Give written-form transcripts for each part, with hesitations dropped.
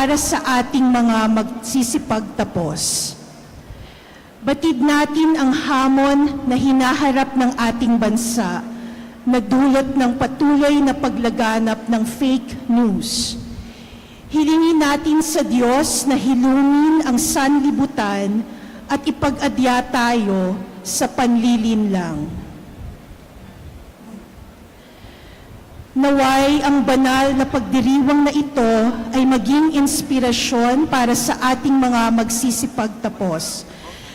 para sa ating mga magsisipagtapos. Batid natin ang hamon na hinaharap ng ating bansa na dulot ng patuloy na paglaganap ng fake news. Hilingin natin sa Diyos na hilungin ang sanlibutan at ipag-adya tayo sa panlilinlang. Naway ang banal na pagdiriwang na ito ay maging inspirasyon para sa ating mga magsisipagtapos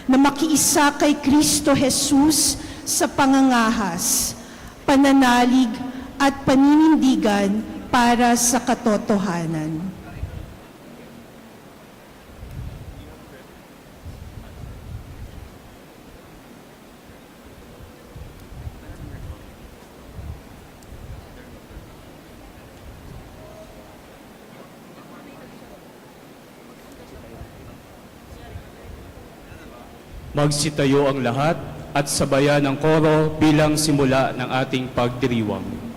na makiisa kay Kristo Jesus sa pangangahas, pananalig at paninindigan para sa katotohanan. Magsitayo ang lahat at sabayan ng koro bilang simula ng ating pagdiriwang.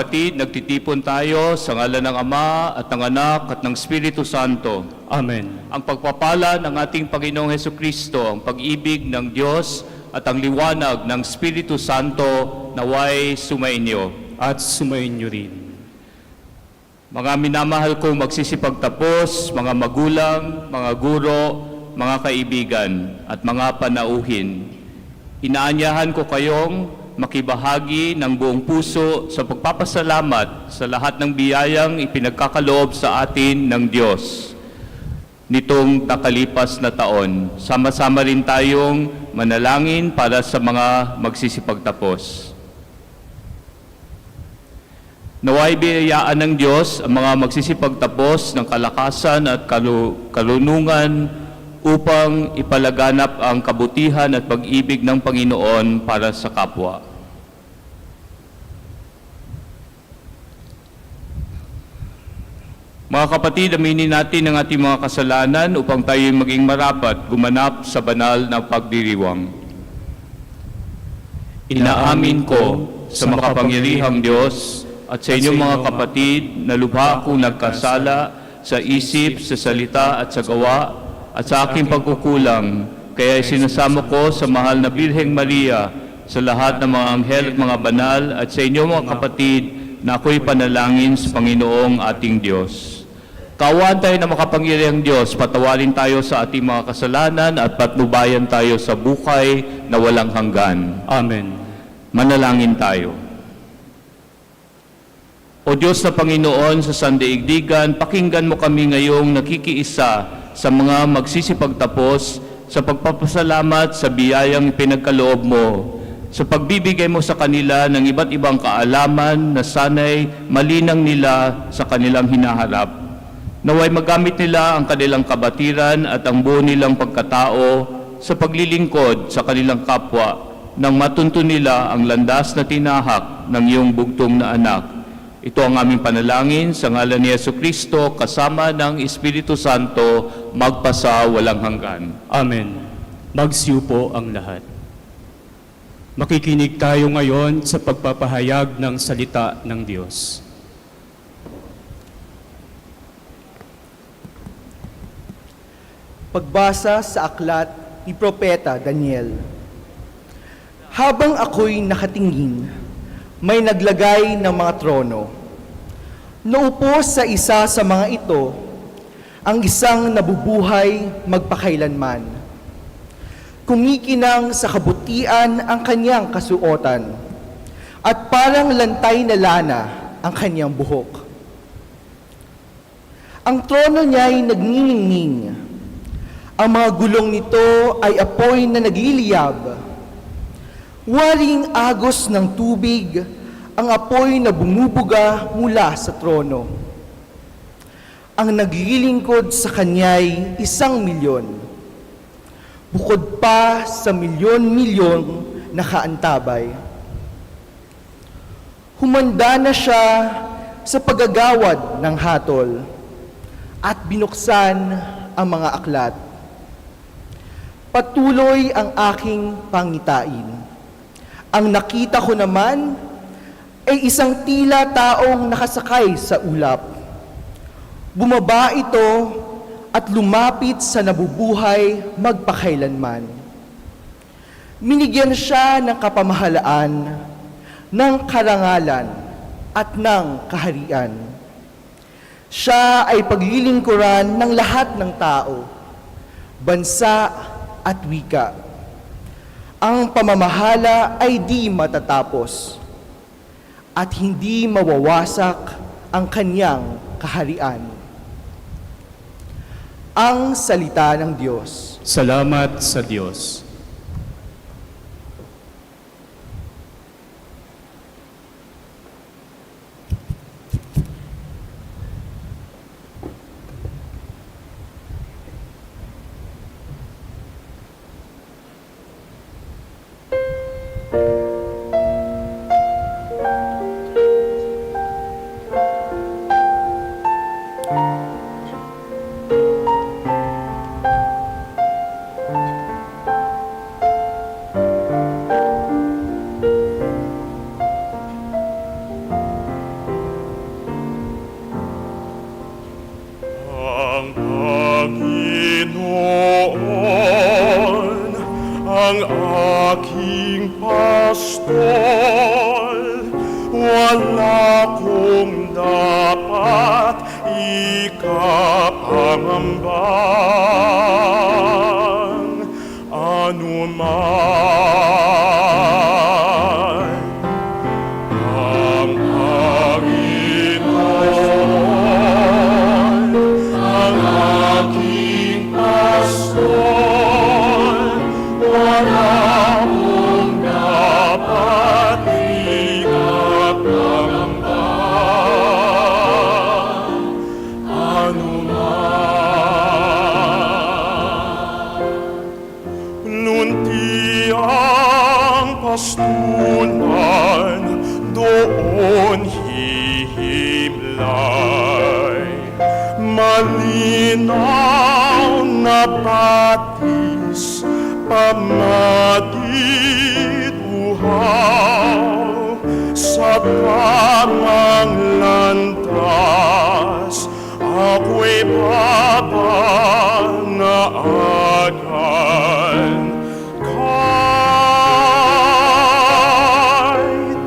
kapatid, nagtitipon tayo sa ngalan ng Ama at ng Anak at ng Espiritu Santo. Amen. Ang pagpapala ng ating Panginoong Hesukristo, ang pag-ibig ng Diyos at ang liwanag ng Espiritu Santo naway sumainyo. At sumainyo rin. Mga minamahal kong magsisipagtapos, mga magulang, mga guro, mga kaibigan at mga panauhin, inaanyahan ko kayong makibahagi ng buong puso sa pagpapasalamat sa lahat ng biyayang ipinagkakaloob sa atin ng Diyos nitong nakalipas na taon. Sama-sama rin tayong manalangin para sa mga magsisipagtapos. Naway biyayaan ng Diyos ang mga magsisipagtapos ng kalakasan at kalunungan upang ipalaganap ang kabutihan at pag-ibig ng Panginoon para sa kapwa. Mga kapatid, aminin natin ang ating mga kasalanan upang tayo maging marapat gumanap sa banal na pagdiriwang. Inaamin ko sa makapangyarihang Diyos at sa inyong mga kapatid na lubha akong nagkasala sa isip, sa salita at sa gawa at sa aking pagkukulang, kaya sinasamo ko sa mahal na Birheng Maria, sa lahat ng mga anghel at mga banal at sa inyong mga kapatid na ako'y panalangin sa Panginoong ating Diyos. Kaawaan tayo na makapangyarihang Diyos, patawarin tayo sa ating mga kasalanan at patnubayan tayo sa buhay na walang hanggan. Amen. Manalangin tayo. O Diyos na Panginoon sa sandaigdigan, pakinggan mo kami ngayong nakikiisa sa mga magsisipagtapos sa pagpapasalamat sa biyayang pinagkaloob mo, sa pagbibigay mo sa kanila ng iba't ibang kaalaman na sanay malinang nila sa kanilang hinaharap. Naway magamit nila ang kanilang kabatiran at ang buo nilang pagkatao sa paglilingkod sa kanilang kapwa nang matunto nila ang landas na tinahak ng iyong bugtong na anak. Ito ang aming panalangin sa ngalan ni Jesucristo kasama ng Espiritu Santo magpasa walang hanggan. Amen. Magsiupo ang lahat. Makikinig tayo ngayon sa pagpapahayag ng salita ng Diyos. Pagbasa sa aklat ni Propeta Daniel. Habang ako'y nakatingin, may naglagay ng mga trono. Naupo sa isa sa mga ito, ang isang nabubuhay magpakailanman. Kumikinang sa kabutian ang kanyang kasuotan, at parang lantay na lana ang kanyang buhok. Ang trono niya'y nagniningning. Ang mga gulong nito ay apoy na nagliliyab. Waring agos ng tubig ang apoy na bumubuga mula sa trono. Ang naglilingkod sa kanya'y 1,000,000. Bukod pa sa milyon-milyon na kaantabay. Humanda na siya sa paggagawad ng hatol at binuksan ang mga aklat. Patuloy ang aking pangitain. Ang nakita ko naman ay isang tila taong nakasakay sa ulap. Bumaba ito at lumapit sa nabubuhay magpakailanman. Minigyan siya ng kapamahalaan, ng karangalan at ng kaharian. Siya ay paglilingkuran ng lahat ng tao, bansa at wika. Ang pamamahala ay di matatapos at hindi mawawasak ang kanyang kaharian. Ang salita ng Diyos. Salamat sa Diyos. Panginoon ang aking pastol, wala kong dapat ikapangambang anuman. Ang Panginoon ang aking pastol, wala kong dapat ikapangambang anuman. Lunti ang pastulan, doon hihimlay. Malinaw na batis, pamagituhaw, sa tamang landas, ako'y babanaagan. Kay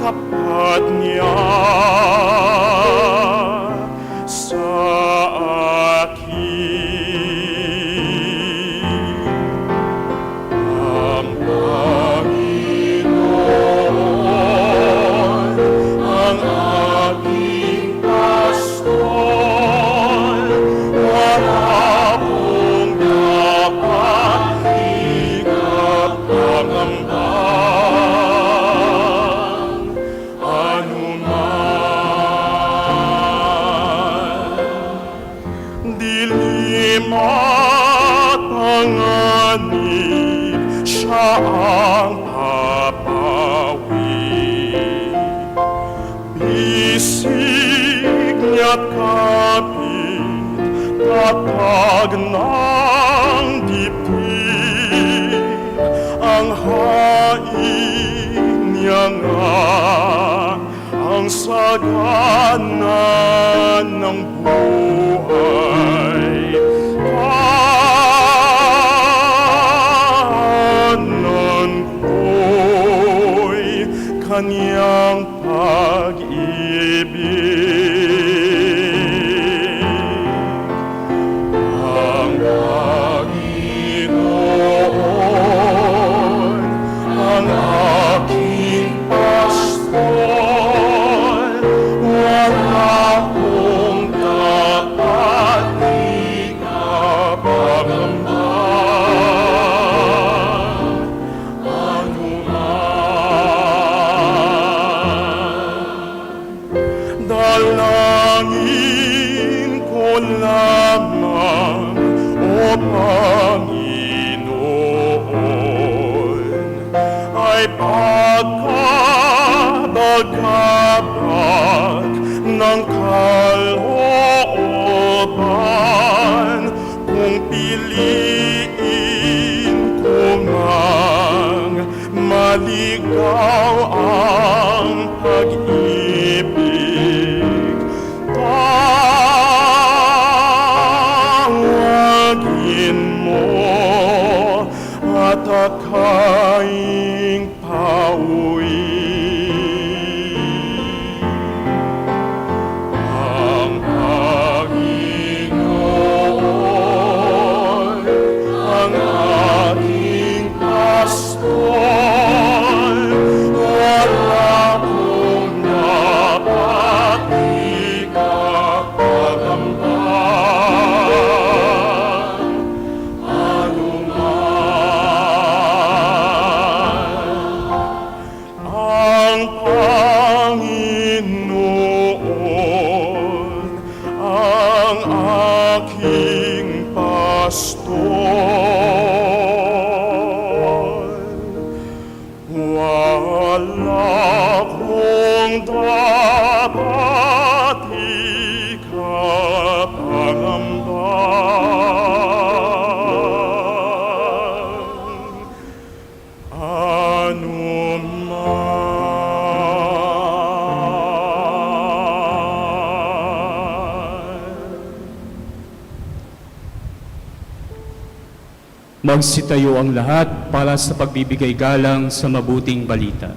tapat niya sa akin. Ang Panginoon ang aking pastol, wala kong dapat ikapangambang anuman. Dilim at panganib, siya ang papawi. Bisig niya't kapit, tatag ng dibdib, ang hain niya nga ang sagana ng buhay. Kanan ko'y kaniyang pag-ibig. Ang Panginoon ang aking pastol, wala kong dapat ikapangambang anuman. Dalangin ko lamang, O Panginoon, ay pagkabagabag ng kalooban, kung piliin ko mang maligaw ang pag-ibig. Tawagin mo at akaing pauwi. Ang Panginoon ang aking pastol, wala kong dapat ikapangambang anuman. Ang Panginoon ang aking pastol, wala kong dapat ikapangambang anuman. Magsitayo ang lahat para sa pagbibigay galang sa mabuting balita.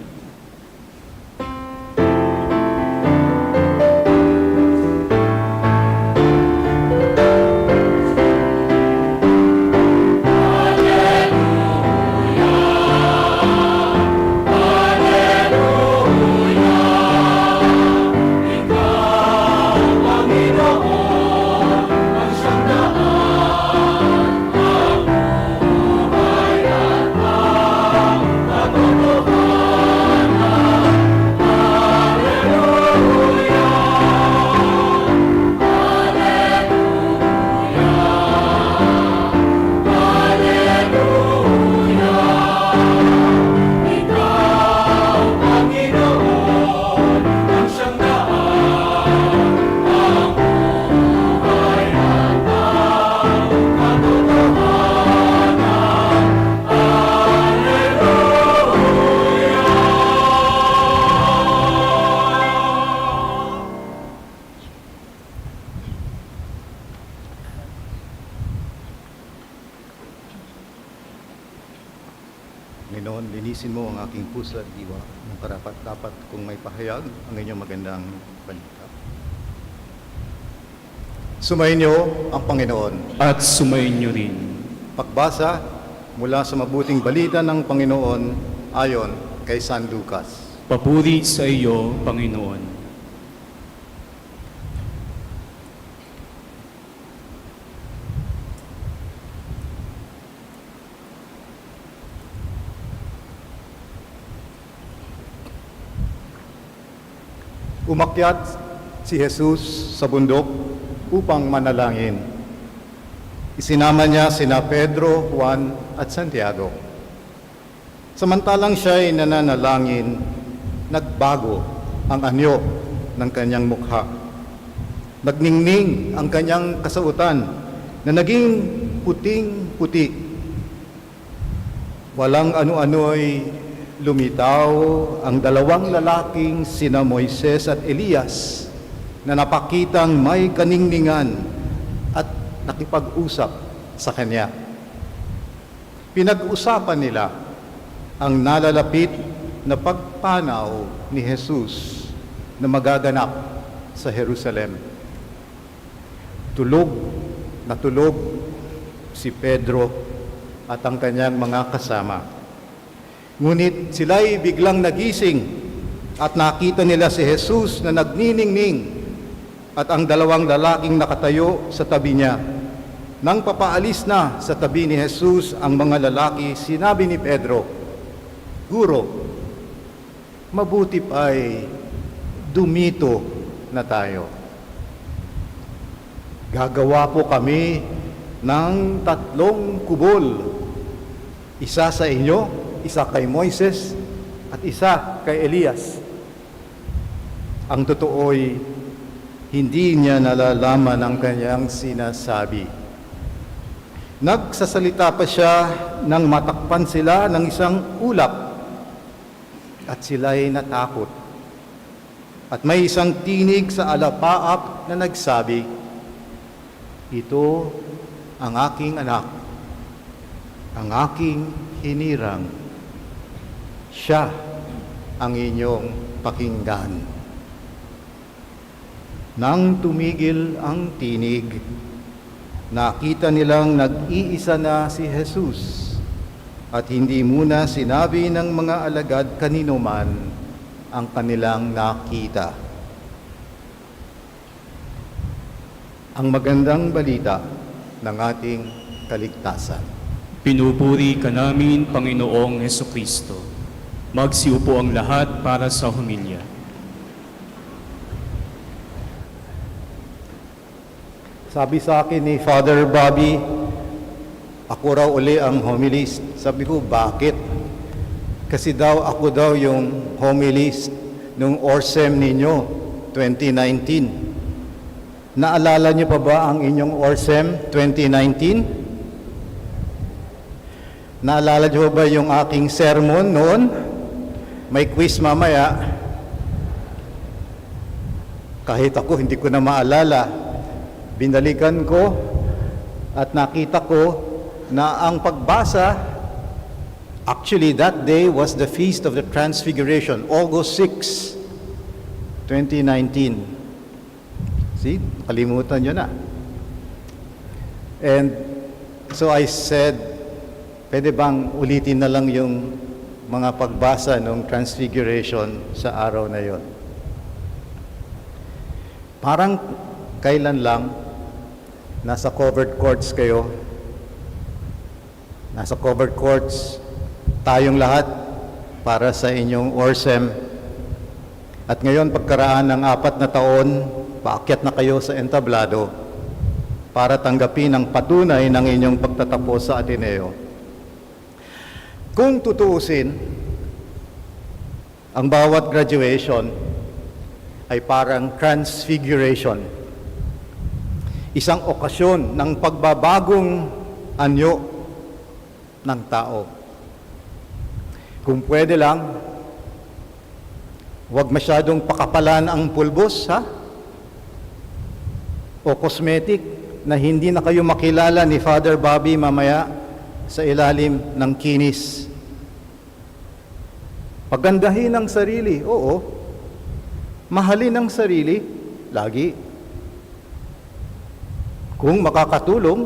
Panginoon, linisin mo ang aking puso at diwa ng karapat-dapat kung may pahayag ang inyong magandang balita. Sumayin niyo ang Panginoon. At sumayin niyo rin. Pagbasa mula sa mabuting balita ng Panginoon ayon kay San Lucas. Papuri sa iyo, Panginoon. Umakyat si Jesus sa bundok upang manalangin. Isinama niya sina Pedro, Juan at Santiago. Samantalang siya ay nananalangin, nagbago ang anyo ng kanyang mukha. Nagningning ang kanyang kasautan na naging puting-puti. Walang ano-ano'y lumitaw ang dalawang lalaking sina Moises at Elias na napakitang may kaningningan at nakipag-usap sa kanya. Pinag-usapan nila ang nalalapit na pagpanaw ni Jesus na magaganap sa Jerusalem. Tulog na tulog si Pedro at ang kanyang mga kasama. Ngunit sila'y biglang nagising at nakita nila si Jesus na nagniningning at ang dalawang lalaking nakatayo sa tabi niya. Nang papaalis na sa tabi ni Jesus ang mga lalaki, sinabi ni Pedro, "Guro, mabuti pa'y dumito na tayo. Gagawa po kami ng 3 kubol, isa sa inyo, isa kay Moises, at isa kay Elias." Ang totoo'y hindi niya nalalaman ang kanyang sinasabi. Nagsasalita pa siya nang matakpan sila ng isang ulap at sila'y natakot. At may isang tinig sa alapaap na nagsabi, "Ito ang aking anak, ang aking hinirang. Siya ang inyong pakinggan." Nang tumigil ang tinig, nakita nilang nag-iisa na si Jesus at hindi muna sinabi ng mga alagad kanino man ang kanilang nakita. Ang magandang balita ng ating kaligtasan. Pinupuri ka namin, Panginoong Hesukristo. Magsiupo ang lahat para sa humilya. Sabi sa akin ni Father Bobby, ako raw uli ang homilist. Sabi ko, bakit? Kasi ako daw yung homilist nung ORSEM ninyo, 2019. Naalala niyo pa ba ang inyong ORSEM 2019? Naalala niyo ba yung aking sermon noon? May quiz mamaya. Kahit ako, hindi ko na maalala. Binalikan ko at nakita ko na ang pagbasa, actually that day was the Feast of the Transfiguration, August 6, 2019. See, kalimutan nyo na. And so I said, pwede bang ulitin na lang yung mga pagbasa ng Transfiguration sa araw na yon? Parang kailan lang nasa covered courts kayo, nasa covered courts tayong lahat para sa inyong ORSEM, at ngayon pagkaraan ng 4 na taon, paakyat na kayo sa entablado para tanggapin ang patunay ng inyong pagtatapos sa Ateneo. Kung tutuusin, ang bawat graduation ay parang transfiguration. Isang okasyon ng pagbabagong anyo ng tao. Kung pwede lang, huwag masyadong pakapalan ang pulbos, ha? O cosmetic na hindi na kayo makilala ni Father Bobby mamaya sa ilalim ng kinis. Pagandahin ang sarili, oo. Mahalin ang sarili, lagi. Kung makakatulong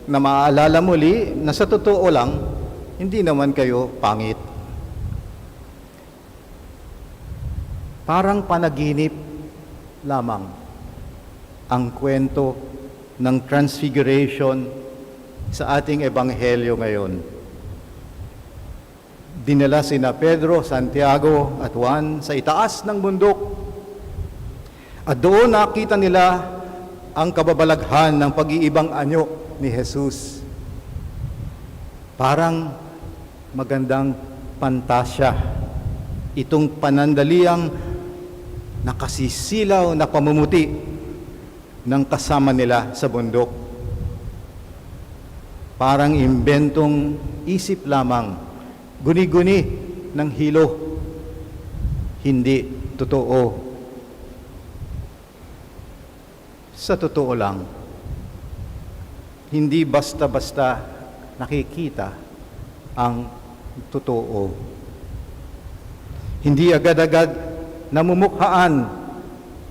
na maaalala muli na sa totoo lang, hindi naman kayo pangit. Parang panaginip lamang ang kwento ng Transfiguration sa ating ebanghelyo ngayon. Dinala sina Pedro, Santiago at Juan sa itaas ng bundok. At doon nakita nila ang kababalaghan ng pag-iibang anyo ni Jesus. Parang magandang pantasya. Itong panandaliang nakasisilaw na pamumuti ng kasama nila sa bundok. Parang imbentong isip lamang, guni-guni ng hilo. Hindi totoo. Sa totoo lang, hindi basta-basta nakikita ang totoo. Hindi agad-agad namumukhaan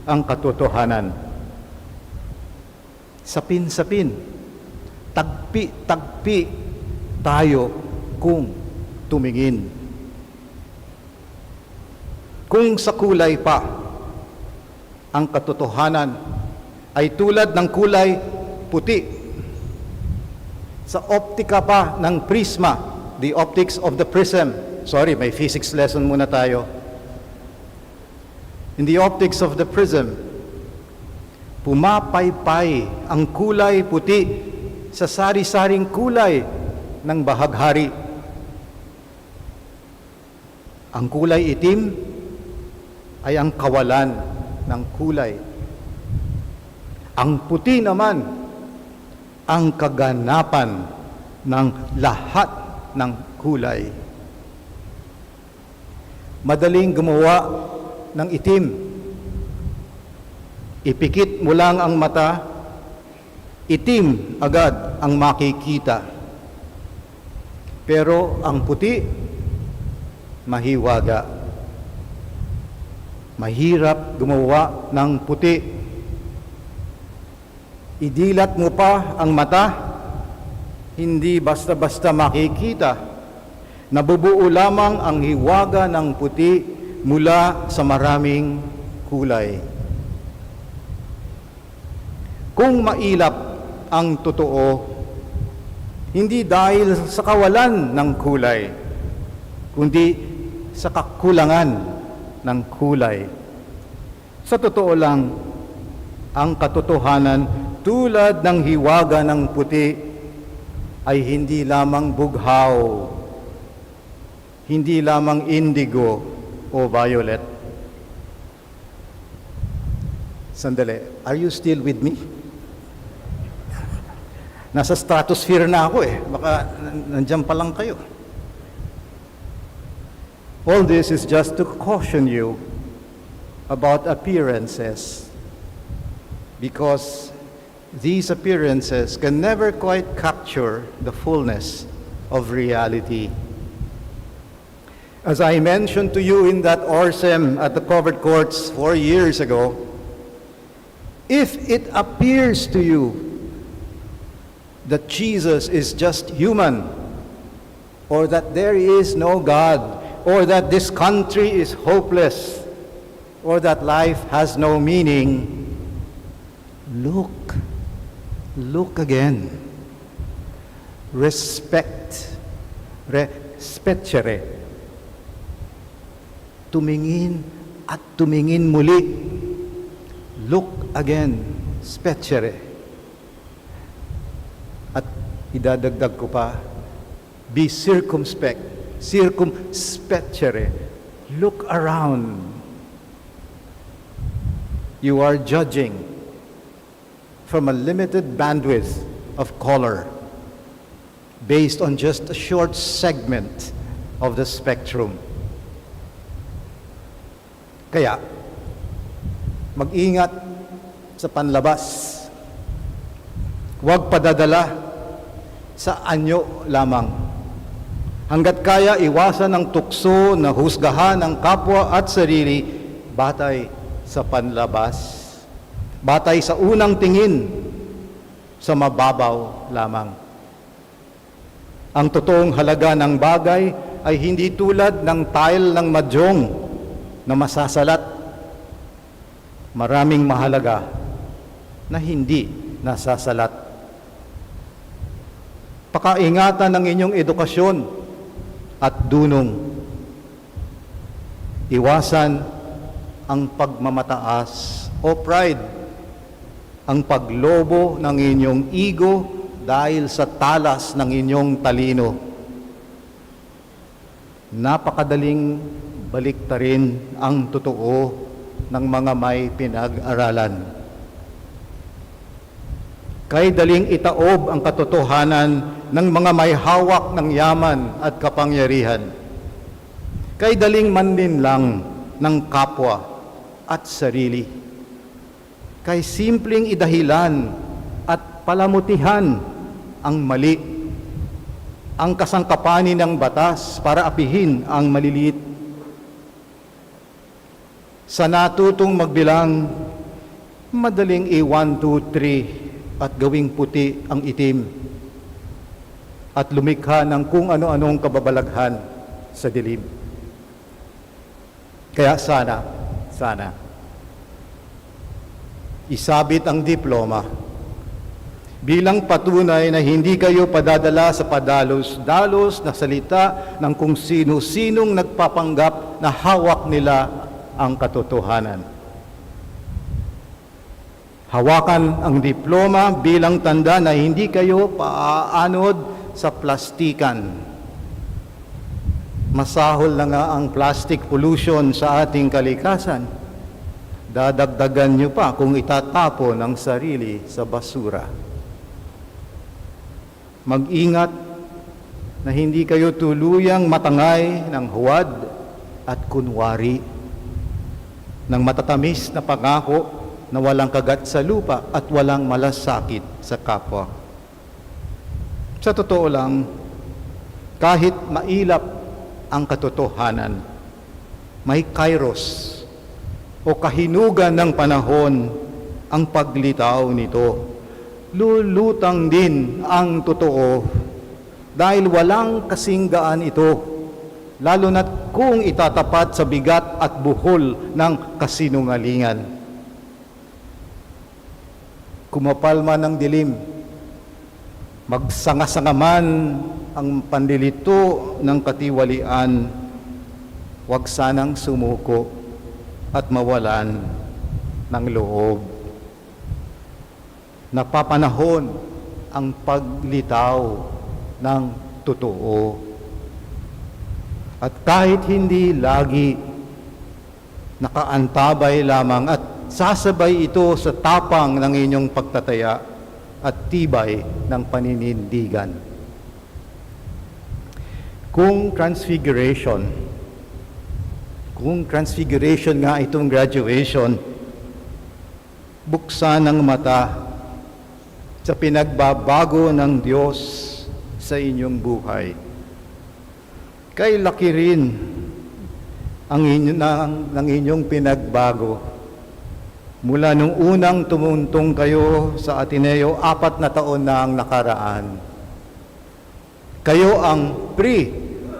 ang katotohanan. Sapin-sapin, tagpi-tagpi tayo kung tumingin. Kung sa kulay pa, ang katotohanan ay tulad ng kulay puti. Sa optika pa ng prisma, the optics of the prism. Sorry, may physics lesson muna tayo. In the optics of the prism, pumapaypay ang kulay puti sa sari-saring kulay ng bahaghari. Ang kulay itim ay ang kawalan ng kulay. Ang puti naman, ang kaganapan ng lahat ng kulay. Madaling gumawa ng itim. Ipikit mo lang ang mata, itim agad ang makikita. Pero ang puti, mahiwaga. Mahirap gumawa ng puti. Idilat mo pa ang mata, hindi basta-basta makikita. Nabubuo lamang ang hiwaga ng puti mula sa maraming kulay. Kung mailap ang totoo, hindi dahil sa kawalan ng kulay, kundi sa kakulangan ng kulay. Sa totoo lang, ang katotohanan tulad ng hiwaga ng puti ay hindi lamang bughaw, hindi lamang indigo o violet. Sandali, are you still with me? Nasa stratosphere na ako eh. Baka nandiyan pa lang kayo. All this is just to caution you about appearances. Because these appearances can never quite capture the fullness of reality. As I mentioned to you in that ORSEM at the covered courts 4 years ago, if it appears to you that Jesus is just human, or that there is no God, or that this country is hopeless, or that life has no meaning, look again. Respectere. Tumingin at tumingin muli. Look again. Spectere. At idadagdag ko pa, be circumspect. Circumspectere. Look around. You are judging from a limited bandwidth of color based on just a short segment of the spectrum. Kaya, mag-ingat sa panlabas. Huwag padadala sa anyo lamang. Hanggat kaya, iwasan ang tukso na husgahan ng kapwa at sarili batay sa panlabas. Batay sa unang tingin sa mababaw lamang. Ang totoong halaga ng bagay ay hindi tulad ng tile ng madyong na masasalat. Maraming mahalaga na hindi nasasalat. Pakaingatan ng inyong edukasyon at dunong. Iwasan ang pagmamataas o pride, ang paglobo ng inyong ego dahil sa talas ng inyong talino. Napakadaling baliktarin ang totoo ng mga may pinag-aralan. Kay daling itaob ang katotohanan ng mga may hawak ng yaman at kapangyarihan. Kay daling manlinlang ng kapwa at sarili. Kay simpleng idahilan at palamutihan ang mali, ang kasangkapanin ng batas para apihin ang maliliit. Sa natutong magbilang, madaling i-1, 2, 3 at gawing puti ang itim at lumikha ng kung ano-anong kababalaghan sa dilim. Kaya sana, isabit ang diploma bilang patunay na hindi kayo padadala sa padalos-dalos na salita ng kung sino-sinong nagpapanggap na hawak nila ang katotohanan. Hawakan ang diploma bilang tanda na hindi kayo paaanod sa plastikan. Masahol na nga ang plastic pollution sa ating kalikasan. Dadagdagan nyo pa kung itatapon ang sarili sa basura. Mag-ingat na hindi kayo tuluyang matangay ng huwad at kunwari, ng matatamis na pangako na walang kagat sa lupa at walang malasakit sa kapwa. Sa totoo lang, kahit mailap ang katotohanan, may kairos o kahinugan ng panahon ang paglitaw nito. Lulutang din ang totoo dahil walang kasinggaan ito, lalo na't kung itatapat sa bigat at buhol ng kasinungalingan. Kumapal man ang dilim, magsangasangaman ang pandilito ng katiwalian, huwag sanang sumuko at mawalan ng loob. Napapanahon ang paglitaw ng totoo. At kahit hindi lagi nakaantabay lamang at sasabay ito sa tapang ng inyong pagtataya at tibay ng paninindigan. Kung transfiguration nga itong graduation, buksan ang mata sa pinagbabago ng Diyos sa inyong buhay. Kay laki rin ng inyong pinagbago. Mula nung unang tumuntong kayo sa Ateneo, 4 na taon na ang nakaraan. Kayo ang pre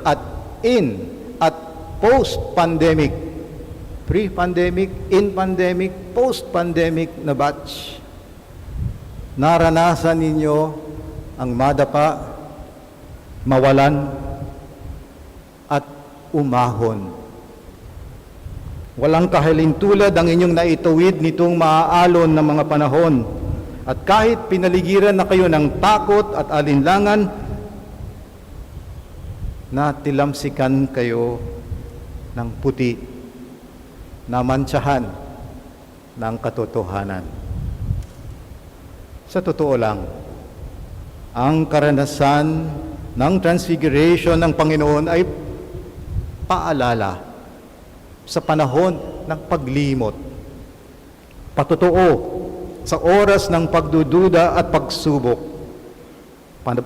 at in at post-pandemic. Pre-pandemic, in-pandemic, post-pandemic na batch. Naranasan ninyo ang madapa, mawalan, at umahon. Walang kahalintulad ang inyong naituwid nitong maaalon na mga panahon. At kahit pinaligiran na kayo ng takot at alinlangan, natilamsikan kayo ng puti, namantsahan ng katotohanan. Sa totoo lang, ang karanasan ng transfiguration ng Panginoon ay paalala sa panahon ng paglimot. Patotoo sa oras ng pagdududa at pagsubok.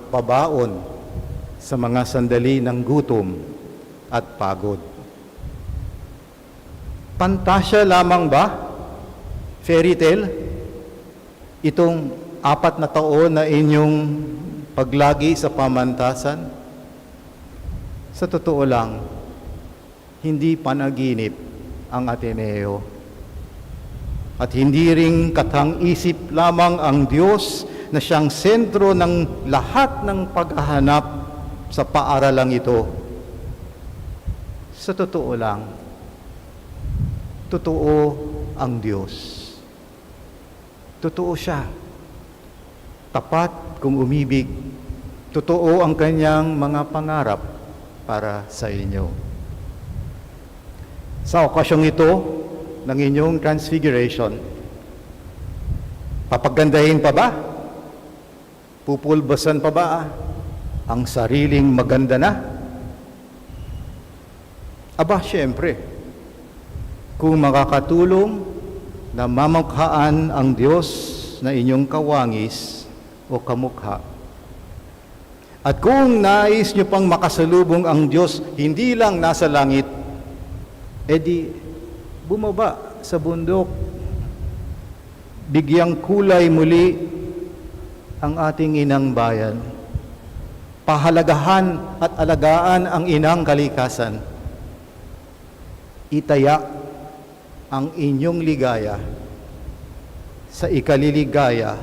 Pabaon sa mga sandali ng gutom at pagod. Pantasya lamang ba? Fairy tale? Itong 4 na taon na inyong paglagi sa pamantasan? Sa totoo lang, hindi panaginip ang Ateneo. At hindi ring katang-isip lamang ang Diyos na siyang sentro ng lahat ng paghahanap sa paaralang ito. Sa totoo lang, totoo ang Diyos. Totoo siya. Tapat kung umibig. Totoo ang kanyang mga pangarap para sa inyo. Sa okasyong ito ng inyong transfiguration, papagandahin pa ba? Pupulbasan pa ba ang sariling maganda na? Aba, siyempre, kung makakatulong na mamukhaan ang Diyos na inyong kawangis o kamukha. At kung nais nyo pang makasalubong ang Diyos, hindi lang nasa langit, edi bumaba sa bundok, bigyang kulay muli ang ating inang bayan, pahalagahan at alagaan ang inang kalikasan, itaya ang inyong ligaya sa ikaliligaya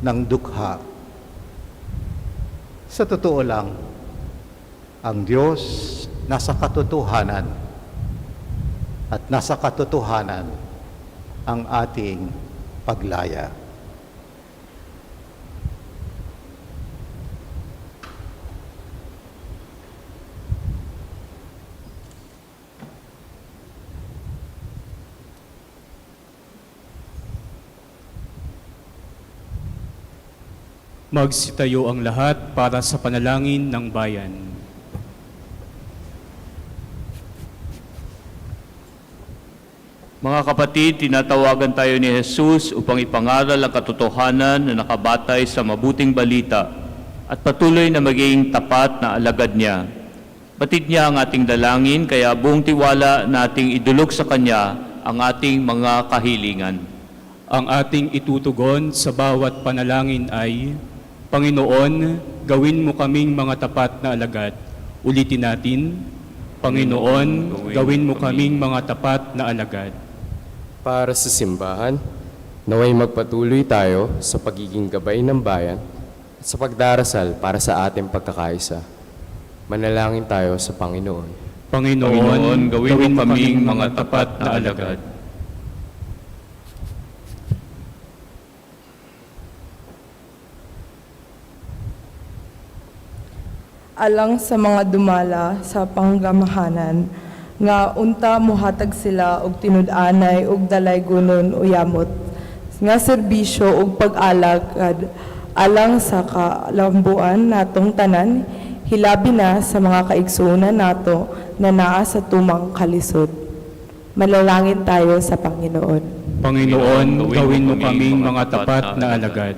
ng dukha. Sa totoo lang, ang Diyos nasa katotohanan at nasa katotohanan ang ating paglaya. Magsitayo ang lahat para sa panalangin ng bayan. Mga kapatid, tinatawagan tayo ni Jesus upang ipangaral ang katotohanan na nakabatay sa mabuting balita at patuloy na maging tapat na alagad niya. Batid niya ang ating dalangin, kaya buong tiwala nating idulog sa Kanya ang ating mga kahilingan. Ang ating itutugon sa bawat panalangin ay, Panginoon, gawin mo kaming mga tapat na alagad. Ulitin natin, Panginoon, gawin mo kaming mga tapat na alagad. Para sa simbahan, naway magpatuloy tayo sa pagiging gabay ng bayan at sa pagdarasal para sa ating pagkakaisa. Manalangin tayo sa Panginoon. Panginoon, gawin mo kaming mga tapat na alagad. Alang sa mga dumala sa panggamahanan, nga unta muhatag sila og tinud-anay og dalay gunon o yamot, nga serbisyo og pag-alagad alang sa kalambuan natong tanan, hilabi na sa mga kaigsunan nato na naa sa tumang kalisod. Manalangin tayo sa Panginoon. Panginoon, gawin mo kaming mga tapat na alagad.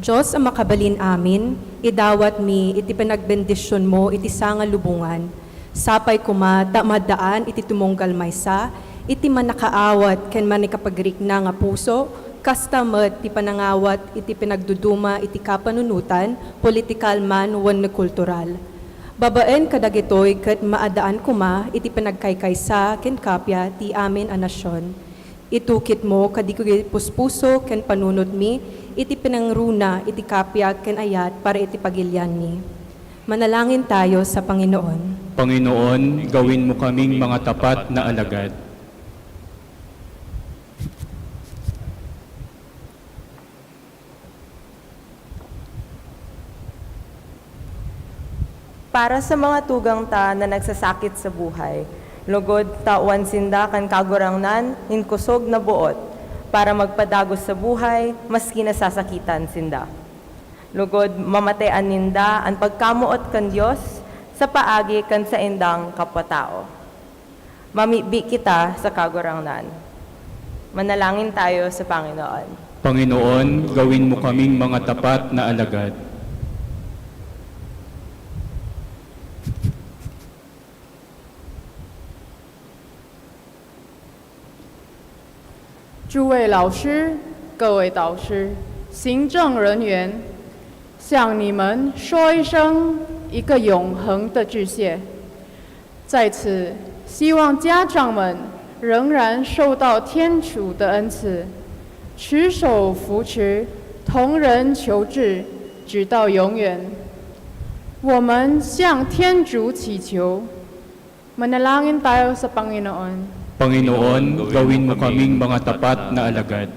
Diyos ang makabalin amin, idawat mi, iti panagbendisyon mo, iti sanga lubungan. Sapay kuma, tamadaan, iti tumunggal maysa, iti manakaawat, ken manikapagrikna nga puso, kastamat, iti panangawat, iti pinagduduma, iti kapanunutan, politikal man, wan kultural. Babaen kadagitoy, ket maadaan kuma, iti pinagkaykaysa, ken kapya, ti amin a nasyon. Itukit mo, kadikoy puspuso, ken panunot mi, iti pinangruna, iti kapya, ken ayat, para iti pagilyan mi. Manalangin tayo sa Panginoon. Panginoon, gawin mo kaming mga tapat na alagad. Para sa mga tugang ta na nagsasakit sa buhay, lugod tawan sinda kan kagurangnan, inkusog na buot, para magpadagos sa buhay, maski nasasakitan sinda. Lugod mamatayan ninda ang pagkamuot kan Diyos sa paagi kan sa indang kapwatao. Mamibi kita sa kagurangnan. Manalangin tayo sa Panginoon. Panginoon, gawin mo kaming mga tapat na alagad.诸位老师、各位导师、行政人员，向你们说一声一个永恒的致谢。在此，希望家长们仍然受到天主的恩赐，持手扶持，同人求治，直到永远。我们向天主祈求，manalangin tayo sa Panginoon. Panginoon, gawin mo kaming mga tapat na alagad.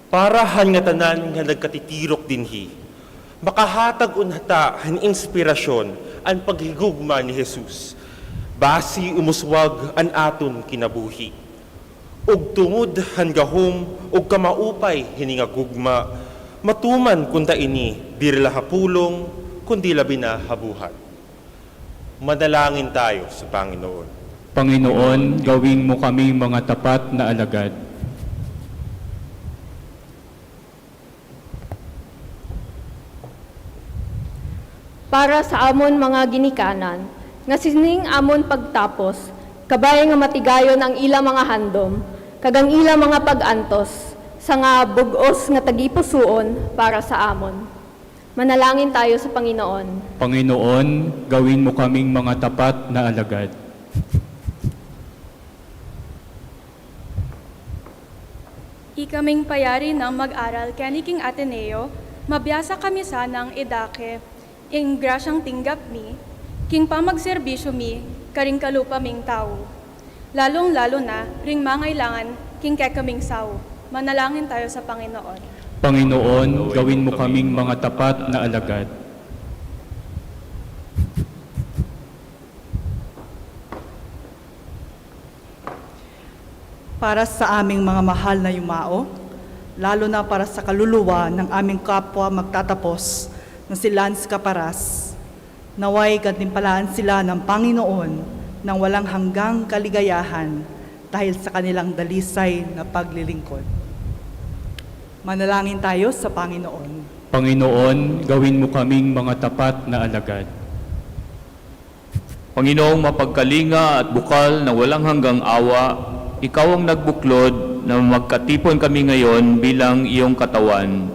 Para nga tanan nga nagkatitirok dinhi, makahatag unhata han inspirasyon ang paghigugma ni Jesus, basi umuswag an aton kinabuhi. Ug tungod han gahom ug kamaupay hininga gugma, matuman kunta ini, dirla hapulong, kundi labi na habuhat. Madalangin tayo sa Panginoon. Panginoon, gawin mo kaming mga tapat na alagad. Para sa amon mga ginikanan, nga sining amon pagtapos, kabay nga matigayon ang ila mga handom, kagang ila mga pagantos, sa nga bugos nga tagipusuon para sa amon. Manalangin tayo sa Panginoon. Panginoon, gawin mo kaming mga tapat na alagad. Ikaming payari ng mag-aral kaniking Ateneo, mabiyasa kami sanang idake, ing grasyang tinggap mi, king pamagserbisyo mi, karing kalupa ming tao. Lalong-lalo na, ring mangailangan, king kekaming sao. Manalangin tayo sa Panginoon. Panginoon, gawin mo kaming mga tapat na alagad. Para sa aming mga mahal na yumao, lalo na para sa kaluluwa ng aming kapwa magtatapos na si Lance Caparas, naway gantimpalaan sila ng Panginoon ng walang hanggang kaligayahan dahil sa kanilang dalisay na paglilingkod. Manalangin tayo sa Panginoon. Panginoon, gawin mo kaming mga tapat na alagad. Panginoong mapagkalinga at bukal na walang hanggang awa, ikaw ang nagbuklod na magkatipon kami ngayon bilang iyong katawan.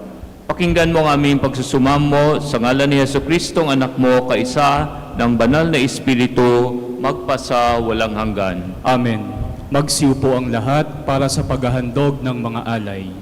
Pakinggan mo ang aming pagsusumamo sa ngalan ni Jesucristong anak mo, kaisa ng banal na Espiritu, magpasa walang hanggan. Amen. Magsiupo ang lahat para sa paghahandog ng mga alay.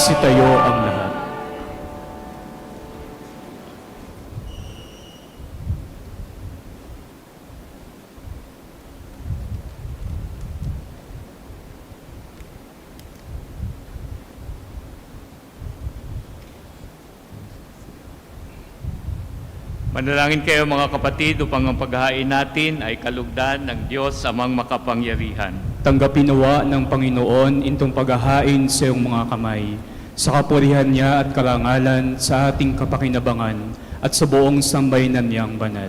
Magsitayo ang lahat. Manalangin kayo mga kapatid upang ang paghahain natin ay kalugdan ng Diyos amang makapangyarihan. Tanggapin nawa ng Panginoon itong paghahain sa iyong mga kamay, sa kapurihan niya at karangalan sa ating kapakinabangan at sa buong sambayanan niyang banal.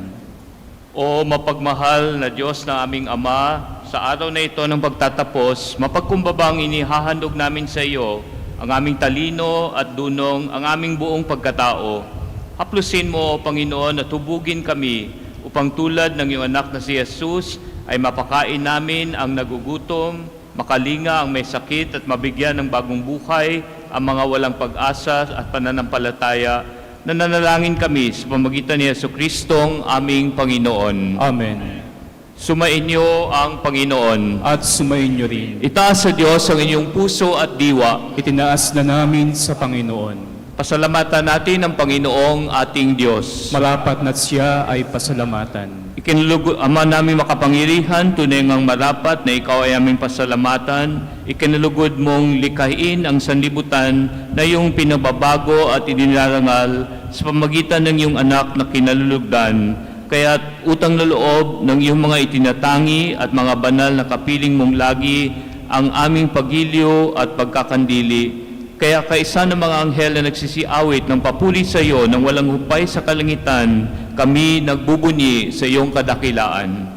O mapagmahal na Diyos na aming Ama, sa araw na ito ng pagtatapos, mapagkumbabang inihahandog namin sa iyo ang aming talino at dunong, ang aming buong pagkatao. Haplusin mo, O Panginoon, at hubugin kami upang tulad ng iyong anak na si Jesus ay mapakain namin ang nagugutom, makalinga ang may sakit at mabigyan ng bagong buhay ang mga walang pag-asa at pananampalataya. Nananalangin kami sa pamamagitan ni Jesucristong aming Panginoon. Amen. Sumainyo ang Panginoon. At sumainyo rin. Itaas sa Diyos ang inyong puso at diwa. Itinaas na namin sa Panginoon. Pasalamatan natin ang Panginoong ating Diyos. Marapat na siya ay pasalamatan. Ikinulugod, Ama namin makapangyarihan, tunay ngang marapat na ikaw ay aming pasalamatan. Ikinulugod mong likhain ang sanlibutan na iyong pinababago at inilarangal sa pamagitan ng iyong anak na kinalulugdan. Kaya't utang na loob ng iyong mga itinatangi at mga banal na kapiling mong lagi ang aming pagiliw at pagkakandili. Kaya kaisa ng mga anghel na nagsisiawit ng papuri sa iyo nang walang hupay sa kalangitan, kami nagbubunyi sa iyong kadakilaan.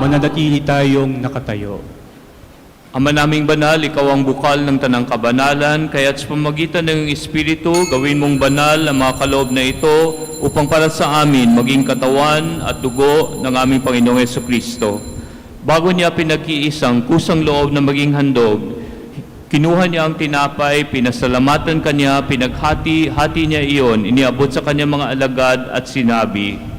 Mananatili tayong nakatayo. Ama naming banal, ikaw ang bukal ng tanang kabanalan, kaya't sa pamagitan ng Espiritu, gawin mong banal ang mga kaloob na ito upang para sa amin maging katawan at dugo ng aming Panginoong Jesucristo. Bago niya pinag-iisang kusang loob na maging handog, kinuha niya ang tinapay, pinasalamatan kanya, pinaghati-hati niya iyon, iniabot sa kanyang mga alagad at sinabi,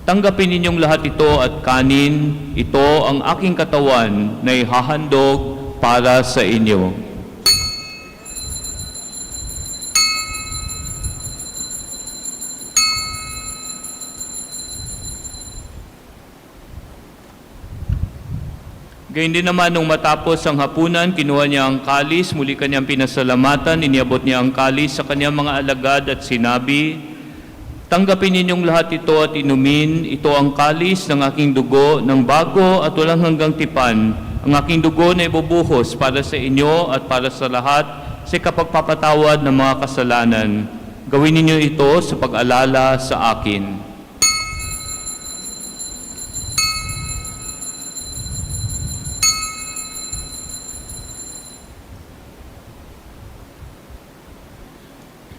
"Tanggapin ninyong lahat ito at kanin, ito ang aking katawan na ihahandog para sa inyo." Gayun din naman nung matapos ang hapunan, kinuha niya ang kalis, muli kanyang pinasalamatan, iniabot niya ang kalis sa kanyang mga alagad at sinabi, "Tanggapin ninyong lahat ito at inumin, ito ang kalis ng aking dugo, ng bago at walang hanggang tipan, ang aking dugo na ibubuhos para sa inyo at para sa lahat sa kapagpapatawad ng mga kasalanan. Gawin ninyo ito sa pag-alala sa akin."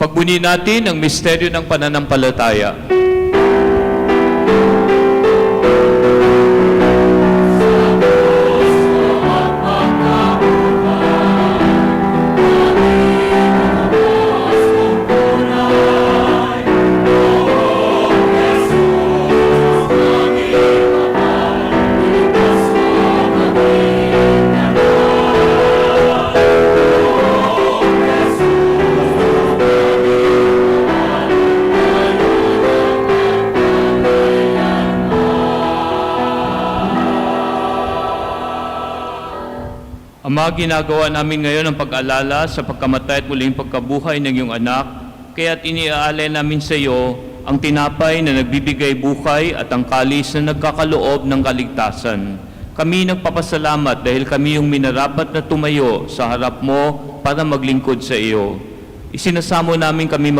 Pagbuni natin ang misteryo ng pananampalataya. Ama, ginagawa namin ngayon ang pag-alala sa pagkamatay at muling pagkabuhay ng iyong anak, kaya't iniaalay namin sa iyo ang tinapay na nagbibigay buhay at ang kalis na nagkakaloob ng kaligtasan. Kami nagpapasalamat dahil kami yung minarapat na tumayo sa harap mo para maglingkod sa iyo. Isinasamo namin kami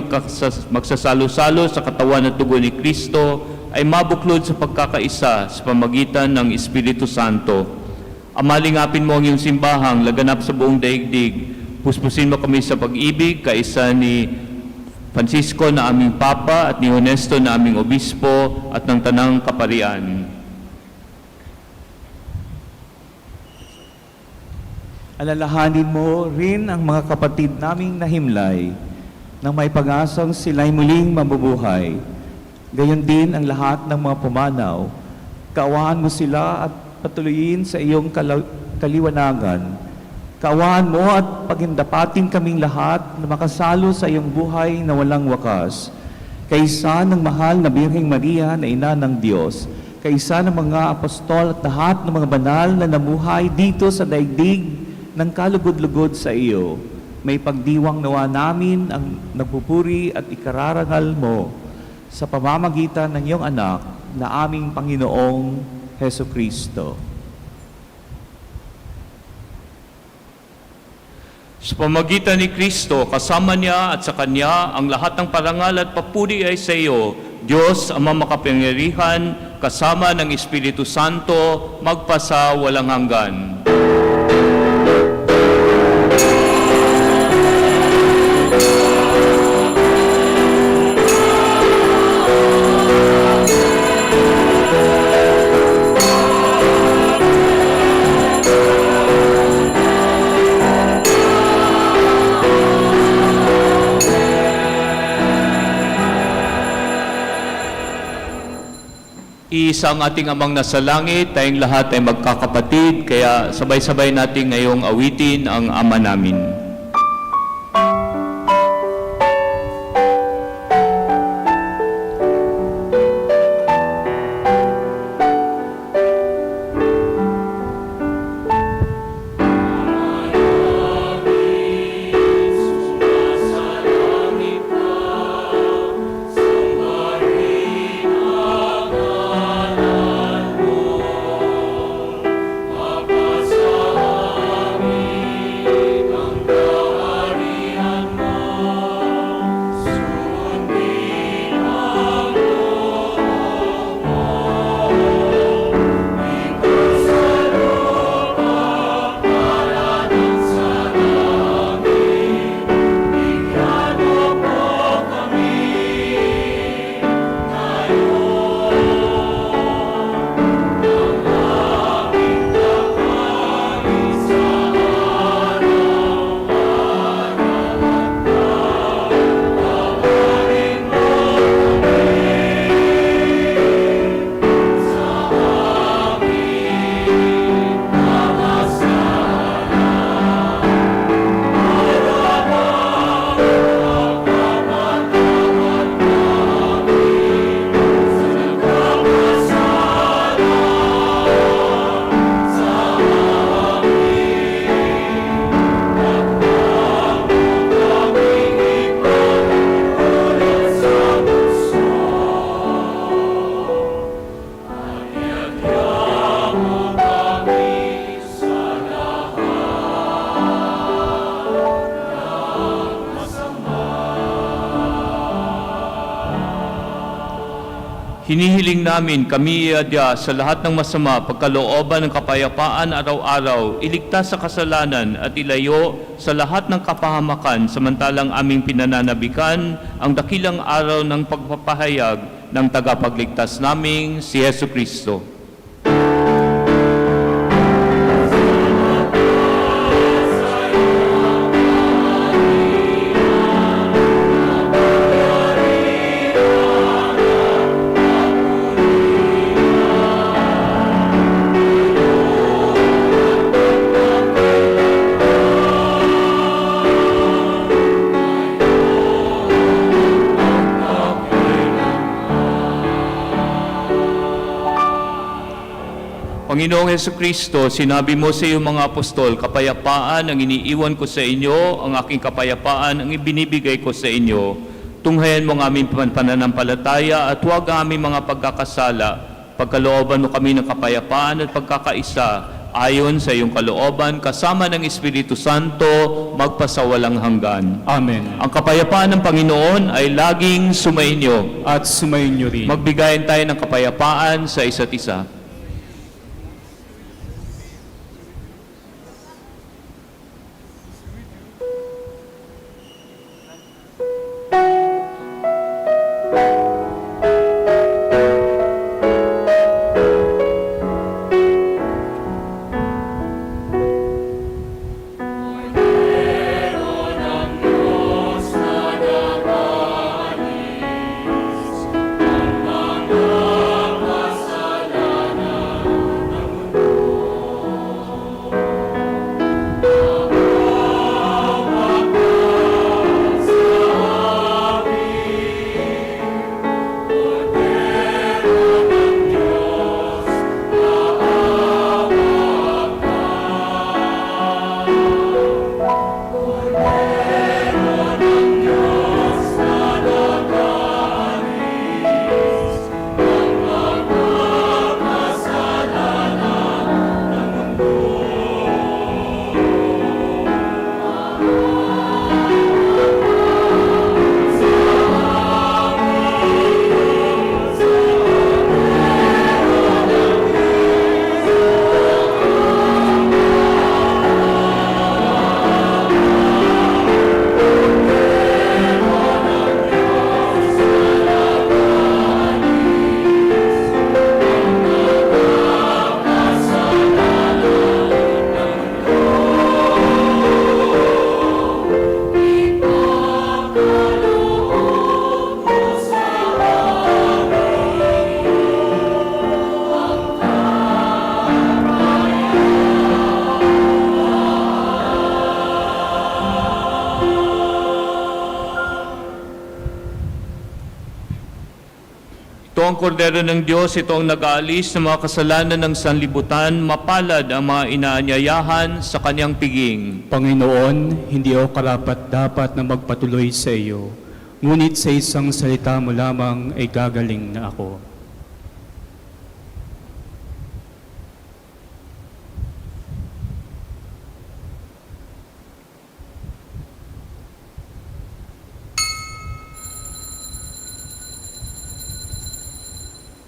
magsasalo-salo sa katawan at dugo ni Kristo ay mabuklod sa pagkakaisa sa pamagitan ng Espiritu Santo. Amalingapin mo ang iyong simbahang laganap sa buong daigdig. Puspusin mo kami sa pag-ibig, kaisa ni Francisco na aming Papa at ni Honesto na aming Obispo at ng Tanang Kaparian. Alalahanin mo rin ang mga kapatid naming nahimlay na may pag-asang sila'y muling mabubuhay. Gayon din ang lahat ng mga pumanaw. Kaawaan mo sila at patuloyin sa iyong kaliwanagan. Kaawaan mo at pagindapatin kaming lahat na makasalo sa iyong buhay na walang wakas. Kaisa ng mahal na Birheng Maria na Ina ng Diyos, kaisa ng mga apostol at lahat ng mga banal na namuhay dito sa daigdig ng kalugod-lugod sa iyo. May pagdiwang nawa namin ang nagpupuri at ikararangal mo sa pamamagitan ng iyong anak na aming Panginoong Heso Kristo. Sa pamagitan ni Kristo, kasama niya at sa Kanya, ang lahat ng parangal at papuri ay sa iyo, Diyos, Ama makapangyarihan, kasama ng Espiritu Santo, magpasa walang hanggan. Iisa ang ating Amang nasa langit, tayong lahat ay magkakapatid, kaya sabay-sabay natin ngayong awitin ang Ama namin. Hinihiling namin kami iadya sa lahat ng masama, pagkalooban ng kapayapaan araw-araw, iligtas sa kasalanan at ilayo sa lahat ng kapahamakan, samantalang aming pinananabikan ang dakilang araw ng pagpapahayag ng tagapagligtas naming si Heso Kristo. Panginoong Hesukristo, sinabi mo sa iyong mga apostol, kapayapaan ang iniiwan ko sa inyo, ang aking kapayapaan ang ibinibigay ko sa inyo. Tunghayan mo ang aming pananampalataya at huwag ang aming mga pagkakasala. Pagkalooban mo kami ng kapayapaan at pagkakaisa, ayon sa iyong kalooban, kasama ng Espiritu Santo, magpasawalang hanggan. Amen. Ang kapayapaan ng Panginoon ay laging sumainyo. At sumainyo rin. Magbigayan tayo ng kapayapaan sa isa't isa. Ito ang kordero ng Diyos, ito ang nag-aalis ng mga kasalanan ng sanlibutan, mapalad ang mga inaanyayahan sa kanyang piging. Panginoon, hindi ako karapat-dapat na magpatuloy sa iyo, ngunit sa isang salita mo lamang ay gagaling na ako.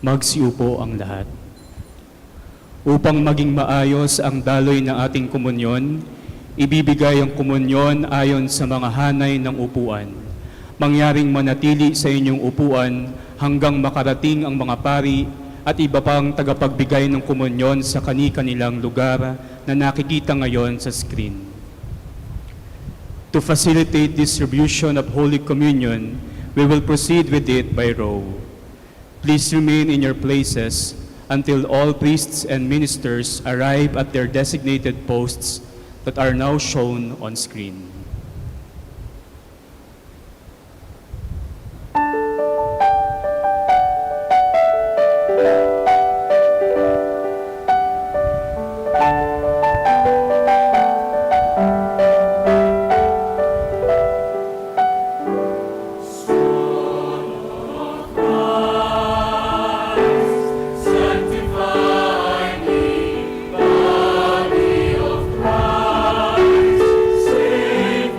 Magsiupo ang lahat. Upang maging maayos ang daloy ng ating komunyon, ibibigay ang komunyon ayon sa mga hanay ng upuan. Mangyaring manatili sa inyong upuan hanggang makarating ang mga pari at iba pang tagapagbigay ng komunyon sa kani-kanilang lugar na nakikita ngayon sa screen. To facilitate distribution of Holy Communion, we will proceed with it by row. Please remain in your places until all priests and ministers arrive at their designated posts that are now shown on screen. Sanctify me, body of Christ, save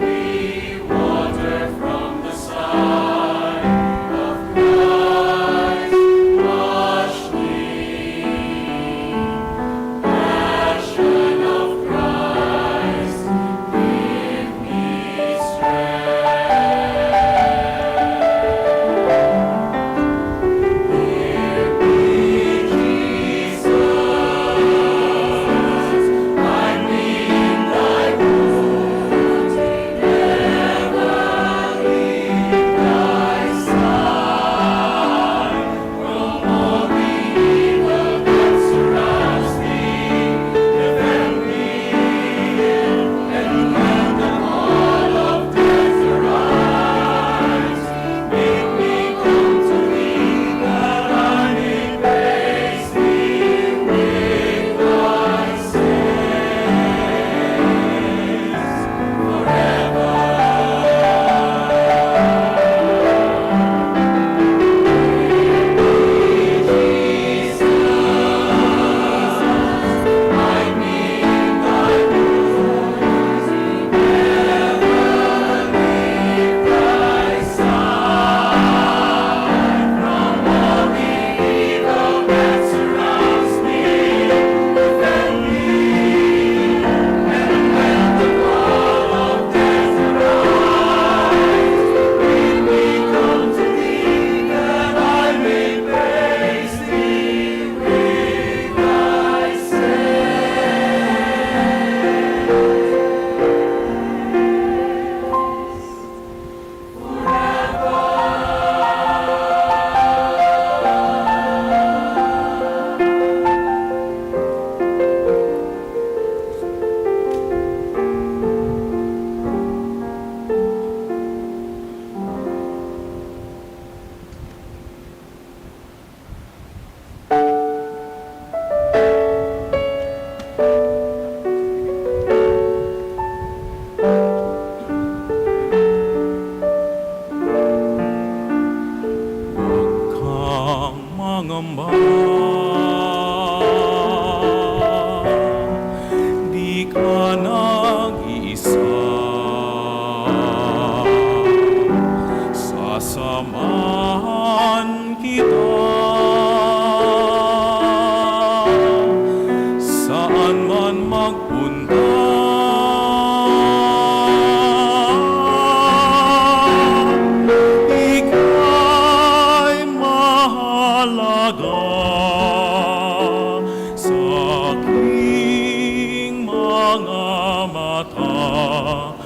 mata,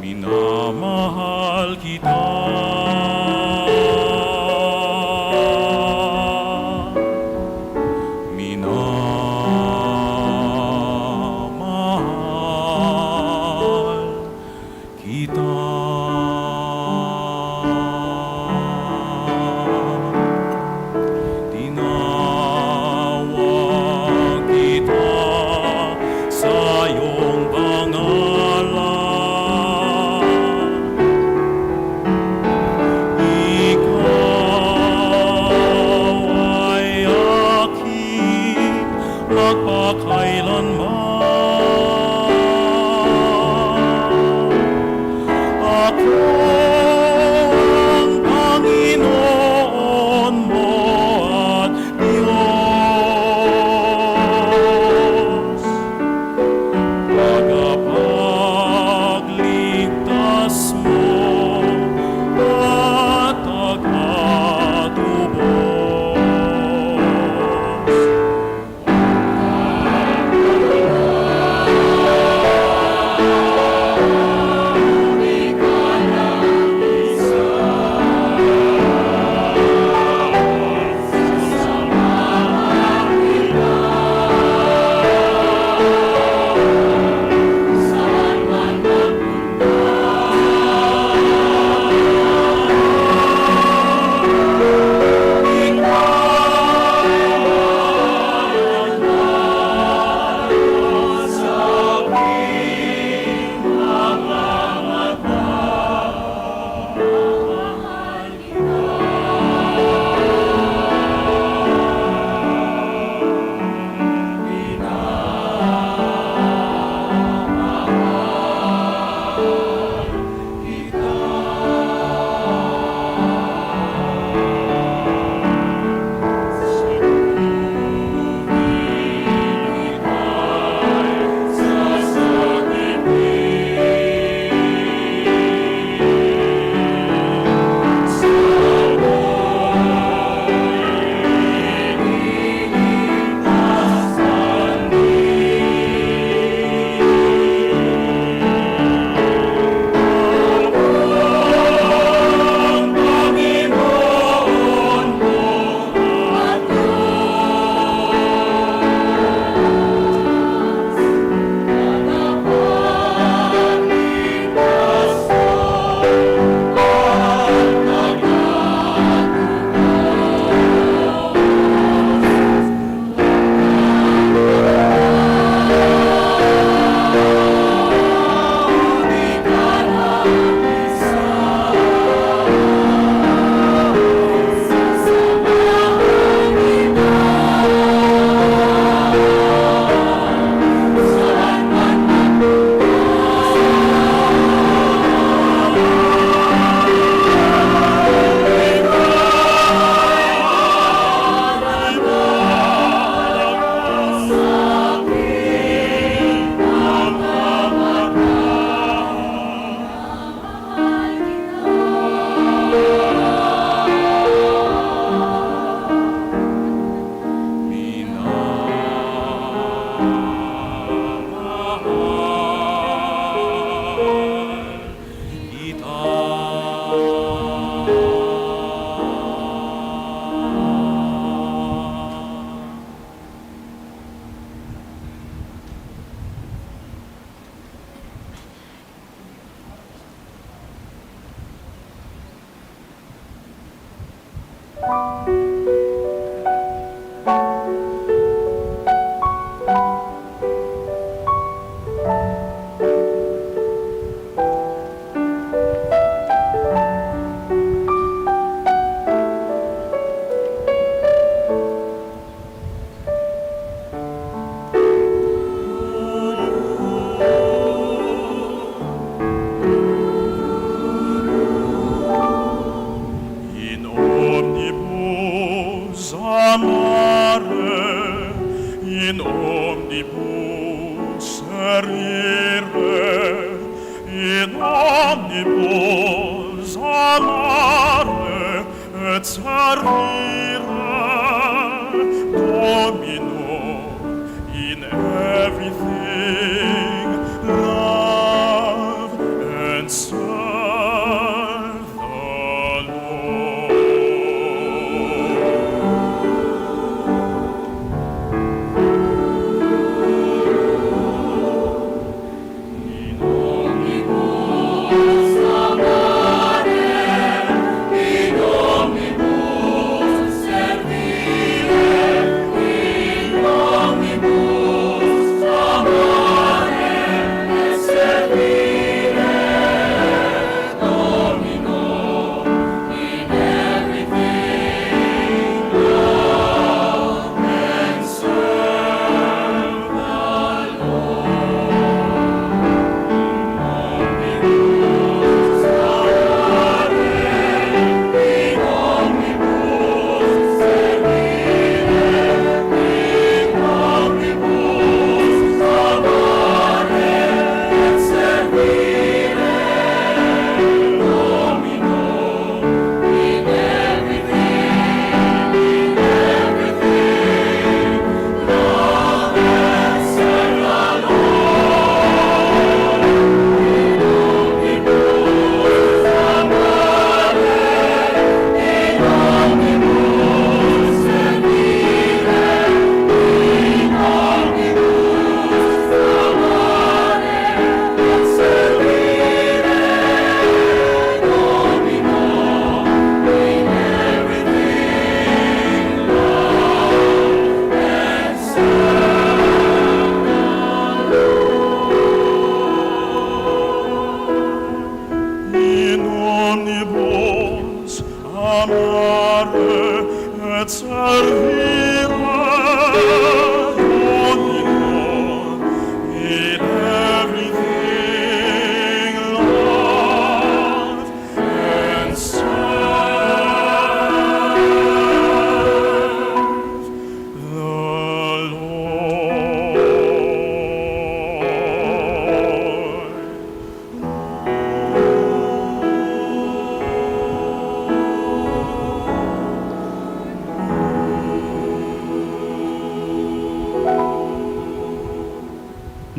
minamahal kita. Minamahal kita. Tinawag kita sa iyong pangalan. Ikaw ay aking magpakailanman. Ako ang Panginoon mo at Diyos, tagapagligtas mo at tagatubos. omnibus amare et servire Domino in everything.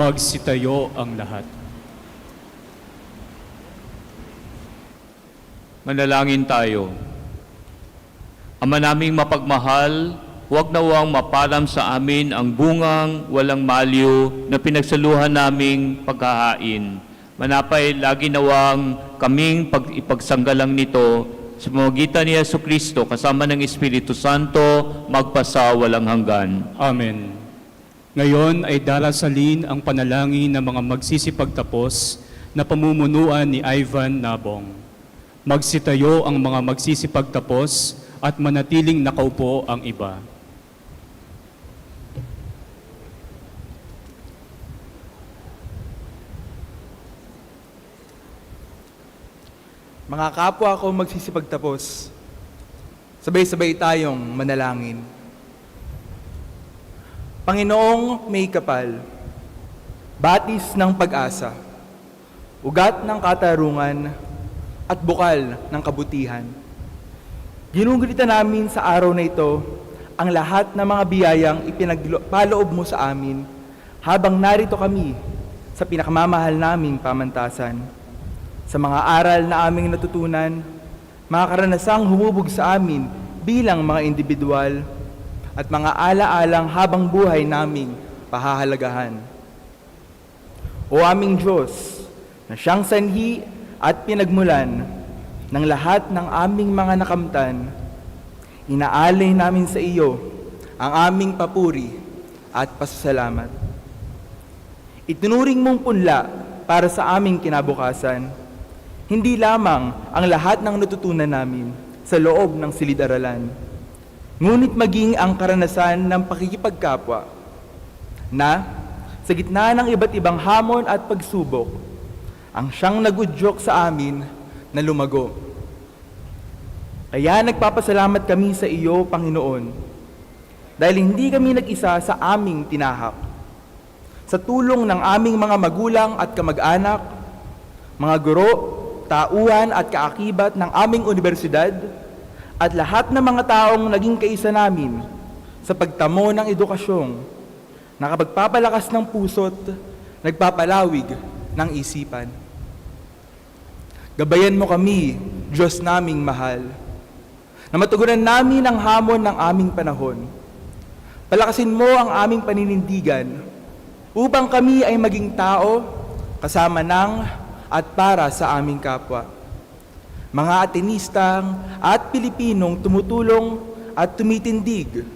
Magsitayo ang lahat. Manalangin tayo. Ama naming mapagmahal, huwag nawang mapalam sa amin ang bungang walang maliw na pinagsaluhan naming paghahain. Manapay lagi nawang kaming ipagsanggalang nito sa pamamagitan ni Jesucristo kasama ng Espiritu Santo magpasa walang hanggan. Amen. Ngayon ay darasalin ang panalangin ng mga magsisipagtapos na pamumunuan ni Ivan Nabong. Magsitayo ang mga magsisipagtapos at manatiling nakaupo ang iba. Mga kapwa ko magsisipagtapos, sabay-sabay tayong manalangin. Panginoong may kapal, batis ng pag-asa, ugat ng katarungan, at bukal ng kabutihan. Ginugulita namin sa araw na ito ang lahat ng mga biyayang ipinagpaloob mo sa amin habang narito kami sa pinakamamahal naming pamantasan. Sa mga aral na aming natutunan, mga karanasang humubog sa amin bilang mga individual, at mga ala-alang habang buhay naming pahahalagahan. O aming Diyos, na siyang sanhi at pinagmulan ng lahat ng aming mga nakamtan, inaalay namin sa iyo ang aming papuri at pasasalamat. Itinuring mong punla para sa aming kinabukasan, hindi lamang ang lahat ng natutunan namin sa loob ng silid-aralan, ngunit maging ang karanasan ng pakikipagkapwa na sa gitna ng iba't ibang hamon at pagsubok, ang siyang nagudyok sa amin na lumago. Kaya nagpapasalamat kami sa iyo, Panginoon, dahil hindi kami nag-isa sa aming tinahak. Sa tulong ng aming mga magulang at kamag-anak, mga guro, tauhan at kaakibat ng aming universidad, at lahat ng mga taong naging kaisa namin sa pagtamo ng edukasyong nakapagpapalakas ng puso't nagpapalawig ng isipan. Gabayan mo kami, Diyos naming mahal, na matugunan namin ang hamon ng aming panahon. Palakasin mo ang aming paninindigan upang kami ay maging tao kasama ng at para sa aming kapwa. Mga Atenistang at Pilipinong tumutulong at tumitindig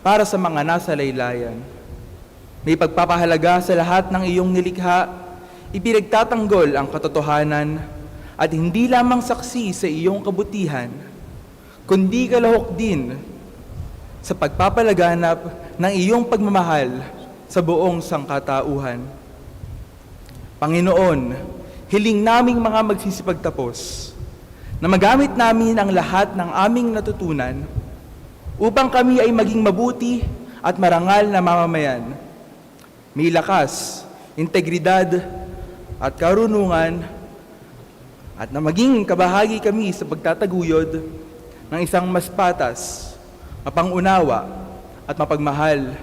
para sa mga nasa laylayan. May pagpapahalaga sa lahat ng iyong nilikha, ipinagtatanggol ang katotohanan at hindi lamang saksi sa iyong kabutihan, kundi kalahok din sa pagpapalaganap ng iyong pagmamahal sa buong sangkatauhan. Panginoon, hiling naming mga magsisipagtapos na magamit namin ang lahat ng aming natutunan upang kami ay maging mabuti at marangal na mamamayan. May lakas, integridad, at karunungan at na maging kabahagi kami sa pagtataguyod ng isang mas patas, mapangunawa at mapagmahal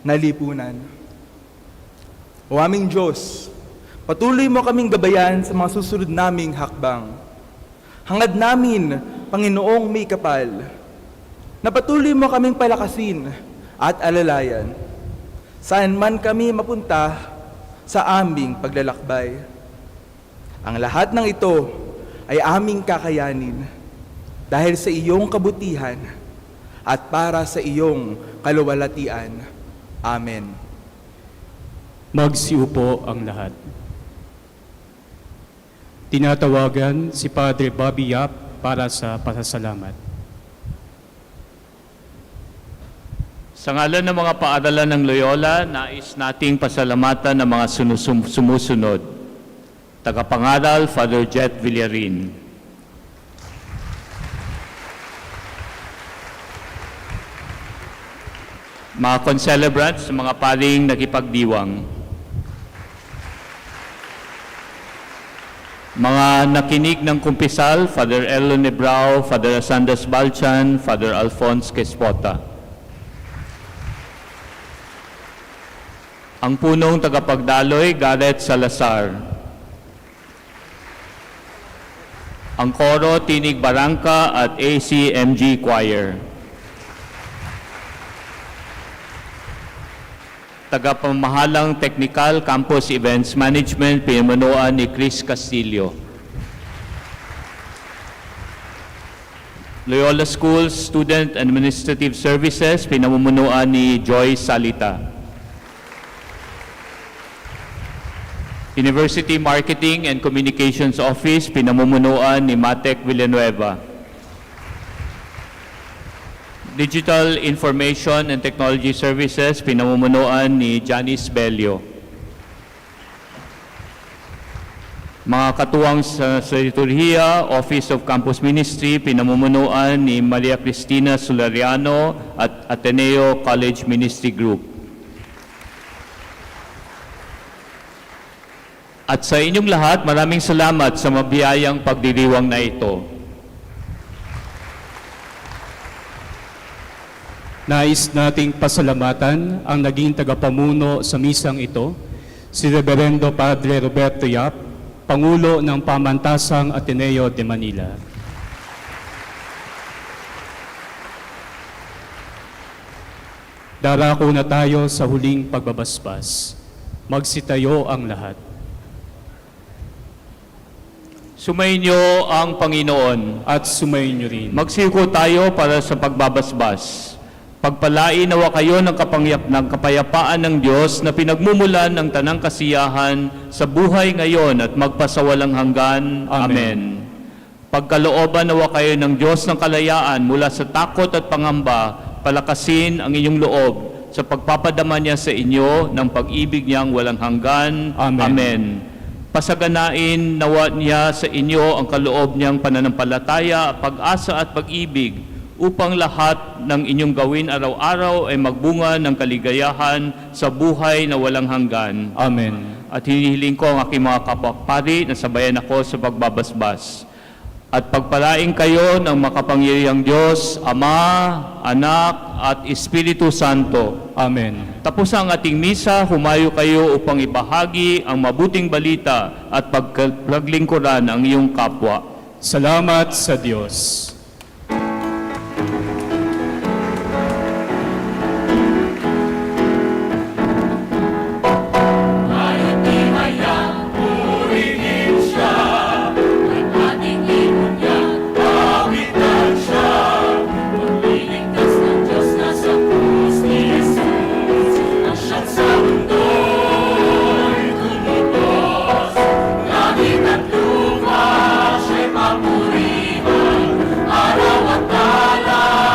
na lipunan. O aming Diyos, patuloy mo kaming gabayan sa mga susunod naming hakbang. Hangad namin, Panginoong may kapal, na patuloy mo kaming palakasin at alalayan, saan man kami mapunta sa aming paglalakbay. Ang lahat ng ito ay aming kakayanin dahil sa iyong kabutihan at para sa iyong kaluwalhatian. Amen. Magsiupo ang lahat. Tinatawagan si Padre Bobby Yap para sa pasasalamat. Sa ngalan ng mga paaralan ng Loyola, nais nating pasalamatan ng mga sumusunod. Tagapangaral, Father Jet Villarin. Mga concelebrants, mga paring nakipagdiwang. Mga nakinig ng kumpisal, Father Elon Nebrao, Father Asandas Balchan, Father Alphonse Quespota. Ang punong tagapagdaloy, Gareth Salazar. Ang koro, Tinig Barangka at ACMG Choir. Tagapamahalang Technical Campus Events Management, pinamunuan ni Chris Castillo. Loyola Schools Student Administrative Services, pinamumunuan ni Joy Salita. University Marketing and Communications Office, pinamumunuan ni Matek Villanueva. Digital Information and Technology Services, pinamumunuan ni Janice Bello. Mga katuwang sa liturhiya, Office of Campus Ministry, pinamumunuan ni Maria Cristina Solariano at Ateneo College Ministry Group. At sa inyong lahat, maraming salamat sa mabiyayang pagdiriwang na ito. Nais nating pasalamatan ang naging tagapamuno sa misang ito, si Reverendo Padre Roberto Yap, Pangulo ng Pamantasang Ateneo de Manila. Darako na tayo sa huling pagbabasbas. Magsitayo ang lahat. Sumainyo ang Panginoon. At sumainyo rin. Magsiko tayo para sa pagbabasbas. Pagpalain nawa kayo ng kapayapaan ng Diyos na pinagmumulan ng tanang kasiyahan sa buhay ngayon at magpasawalang hanggan. Amen. Pagkalooban nawa kayo ng Diyos ng kalayaan mula sa takot at pangamba, palakasin ang inyong loob sa pagpapadama niya sa inyo ng pag-ibig niyang walang hanggan. Amen. Pasaganain nawa niya sa inyo ang kaloob niyang pananampalataya, pag-asa at pag-ibig upang lahat ng inyong gawin araw-araw ay magbunga ng kaligayahan sa buhay na walang hanggan. Amen. At hinihiling ko ang aking mga kapapari na sabayan ako sa pagbabasbas. At pagpalain kayo ng makapangyarihang Diyos, Ama, Anak, at Espiritu Santo. Amen. Tapos ang ating misa, humayo kayo upang ibahagi ang mabuting balita at paglingkuran ang iyong kapwa. Salamat sa Diyos. Lupa, siya papurihan, araw at tala.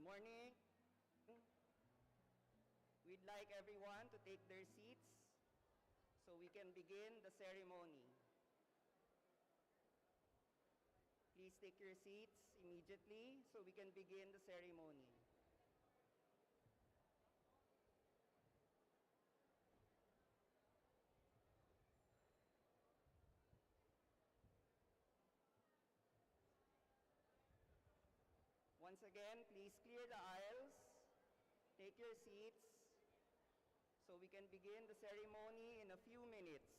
morning. We'd like everyone to take their seats so we can begin the ceremony. Please take your seats immediately so we can begin the ceremony. Once again, please clear the aisles, take your seats, so we can begin the ceremony in a few minutes.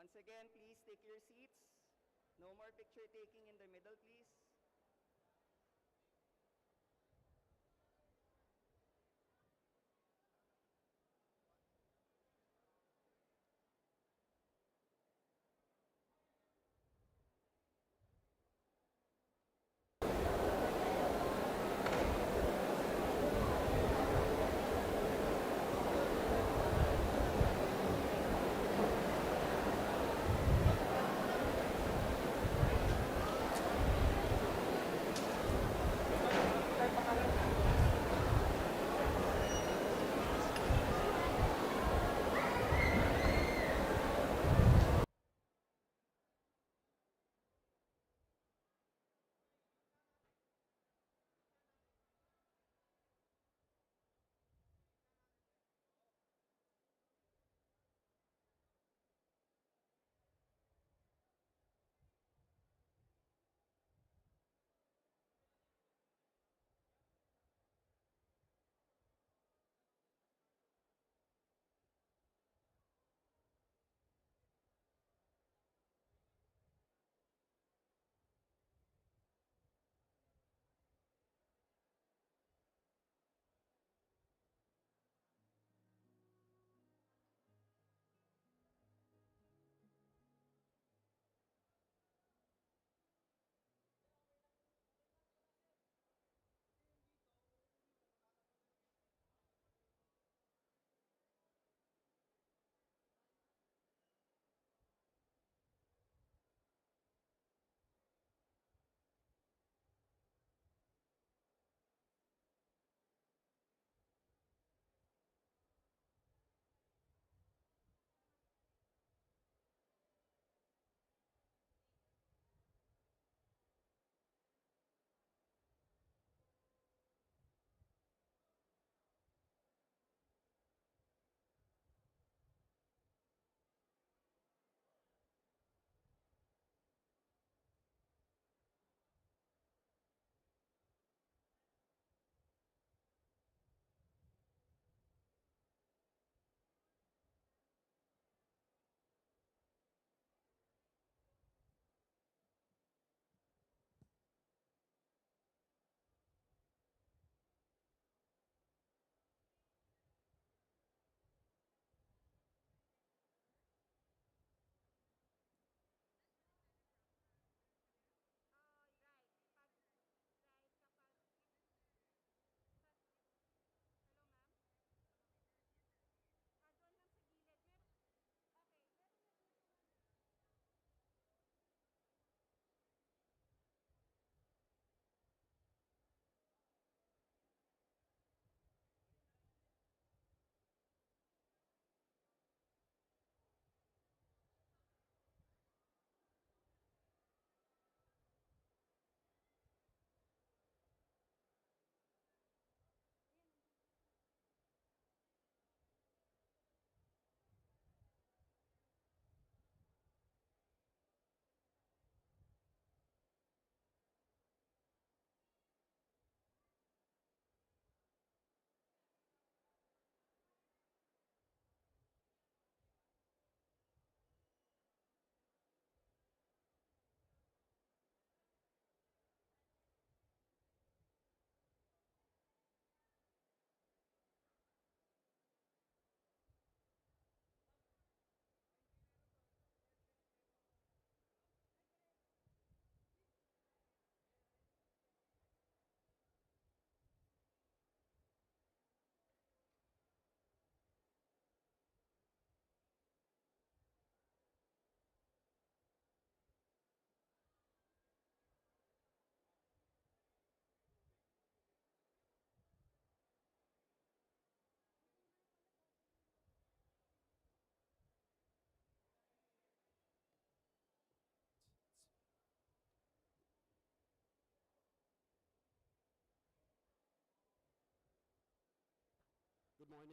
Once again, please take your seats. No more picture taking in the middle, please.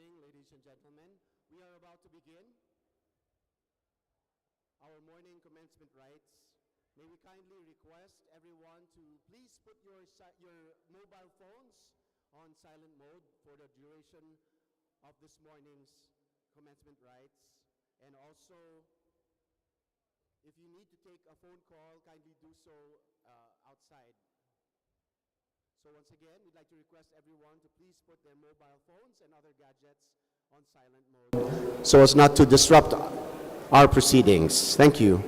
morning, ladies and gentlemen. We are about to begin our morning commencement rites. May we kindly request everyone to please put your mobile phones on silent mode for the duration of this morning's commencement rites. And also, if you need to take a phone call, kindly do so outside. So once again, we'd like to request everyone to please put their mobile phones and other gadgets on silent mode so as not to disrupt our proceedings. Thank you.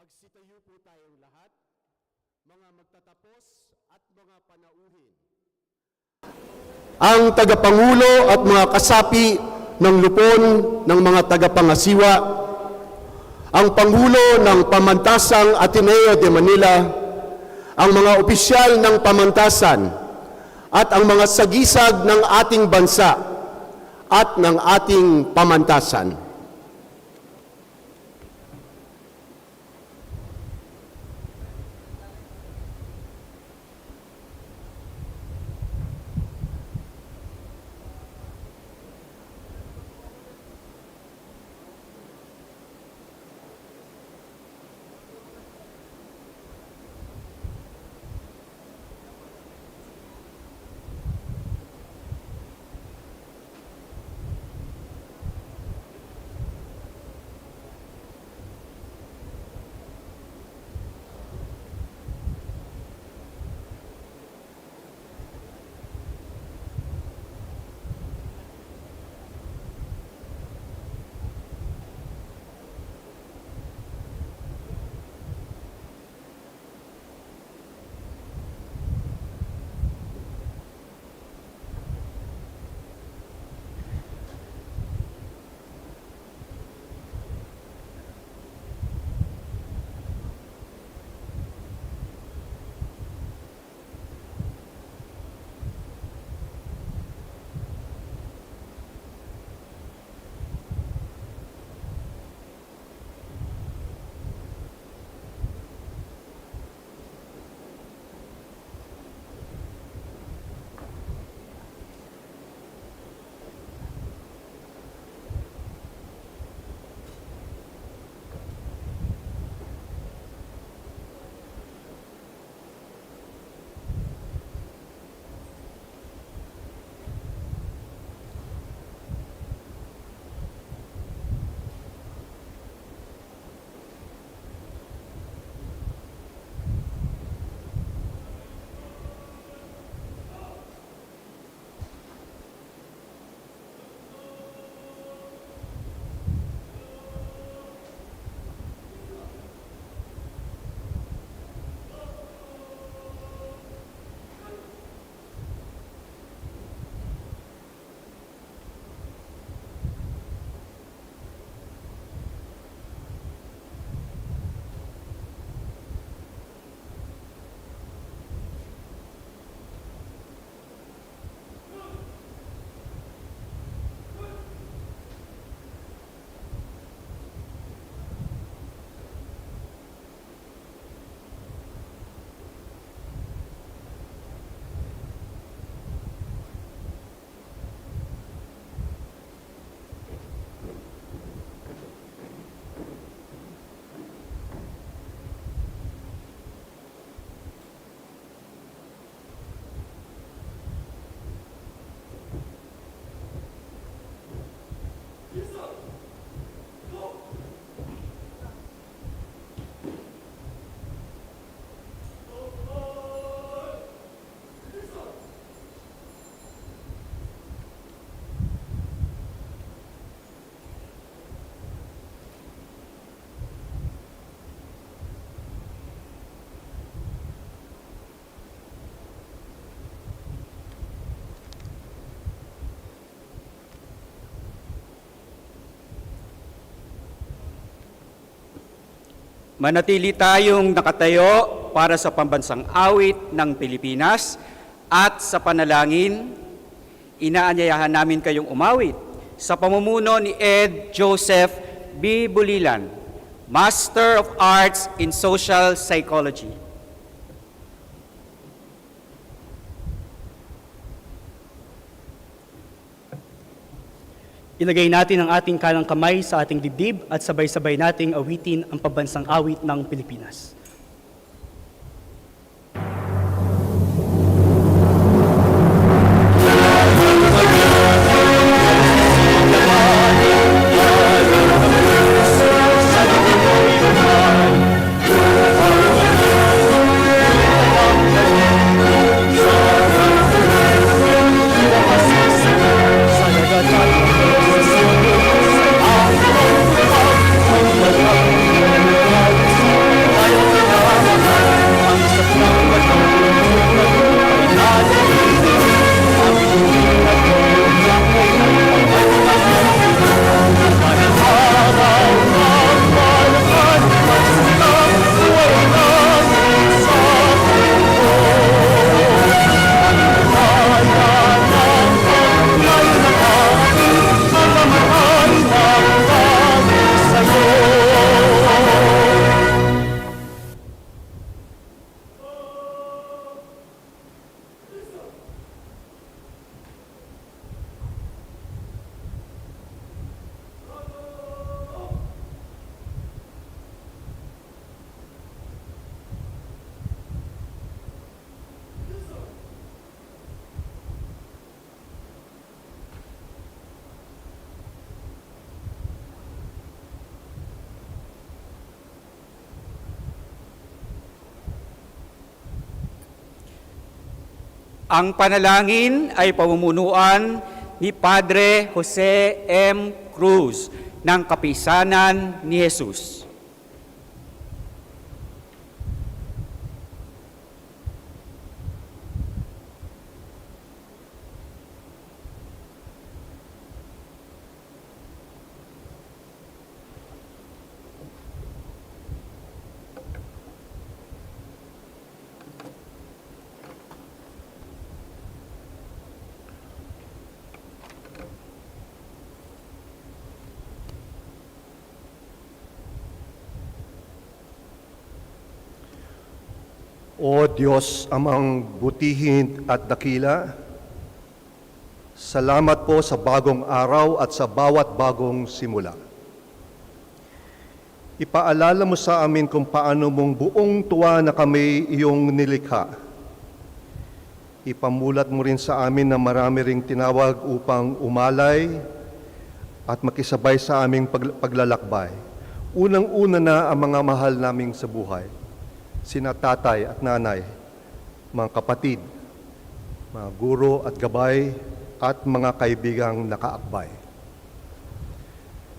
Magsitayo po tayong lahat, mga magtatapos at mga panauhin. Ang tagapangulo at mga kasapi ng lupon ng mga tagapangasiwa, ang Pangulo ng Pamantasang Ateneo de Manila, ang mga opisyal ng Pamantasan, at ang mga sagisag ng ating bansa at ng ating pamantasan. Manatili tayong nakatayo para sa pambansang awit ng Pilipinas at sa panalangin, inaanyayahan namin kayong umawit sa pamumuno ni Ed Joseph B. Bulilan, Master of Arts in Social Psychology. Ilagay natin ang ating kanang kamay sa ating dibdib at sabay-sabay nating awitin ang pambansang awit ng Pilipinas. Sa Ang panalangin ay pamumunuan ni Padre Jose M. Cruz ng Kapisanan ni Jesus. O Diyos amang butihin at dakila, salamat po sa bagong araw at sa bawat bagong simula. Ipaalala mo sa amin kung paano mong buong tuwa na kami iyong nilikha. Ipamulat mo rin sa amin na marami ring tinawag upang umalay at makisabay sa aming paglalakbay. Unang-una na ang mga mahal naming sa buhay, sina tatay at nanay, mga kapatid, mga guro at gabay, at mga kaibigang nakaakbay.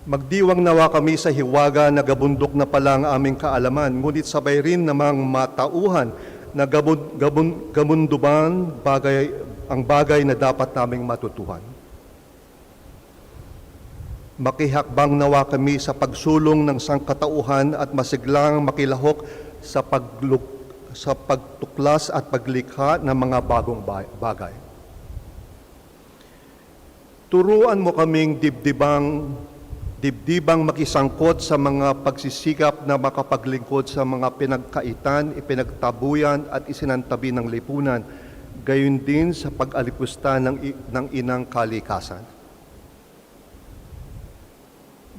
Magdiwang nawa kami sa hiwaga na gabundok na pala ang aming kaalaman, ngunit sabay rin namang matauhan na gamunduban ang bagay na dapat naming matutuhan. Makihakbang nawa kami sa pagsulong ng sangkatauhan at masiglang makilahok sa pagtuklas at paglikha ng mga bagong bagay. Turuan mo kaming dibdibang makisangkot sa mga pagsisikap na makapaglingkod sa mga pinagkaitan, ipinagtabuyan at isinantabi ng lipunan, gayon din sa pag-alipusta ng inang kalikasan.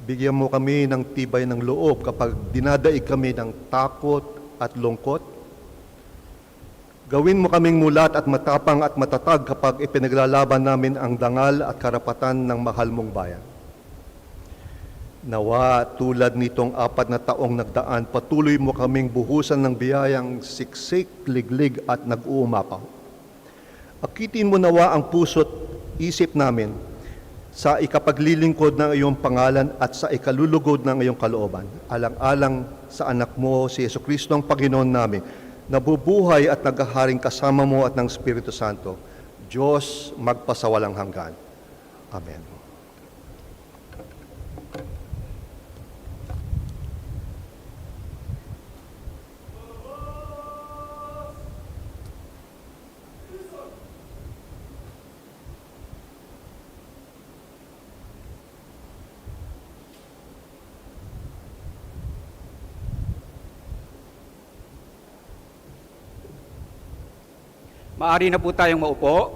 Bigyan mo kami ng tibay ng loob kapag dinadaig kami ng takot at lungkot. Gawin mo kaming mulat at matapang at matatag kapag ipinaglalaban namin ang dangal at karapatan ng mahal mong bayan. Nawa tulad nitong 4 na taong nagdaan, patuloy mo kaming buhusan ng biyayang siksik, liglig at nag-uumapaw. Akitin mo nawa ang puso't isip namin sa ikapaglilingkod ng iyong pangalan at sa ikalulugod ng iyong kalooban, alang-alang sa anak mo, si Jesucristo ang Panginoon namin, nabubuhay at naghaharing kasama mo at ng Espiritu Santo, Diyos magpasawalang hanggan. Amen. Maaari na po tayong maupo.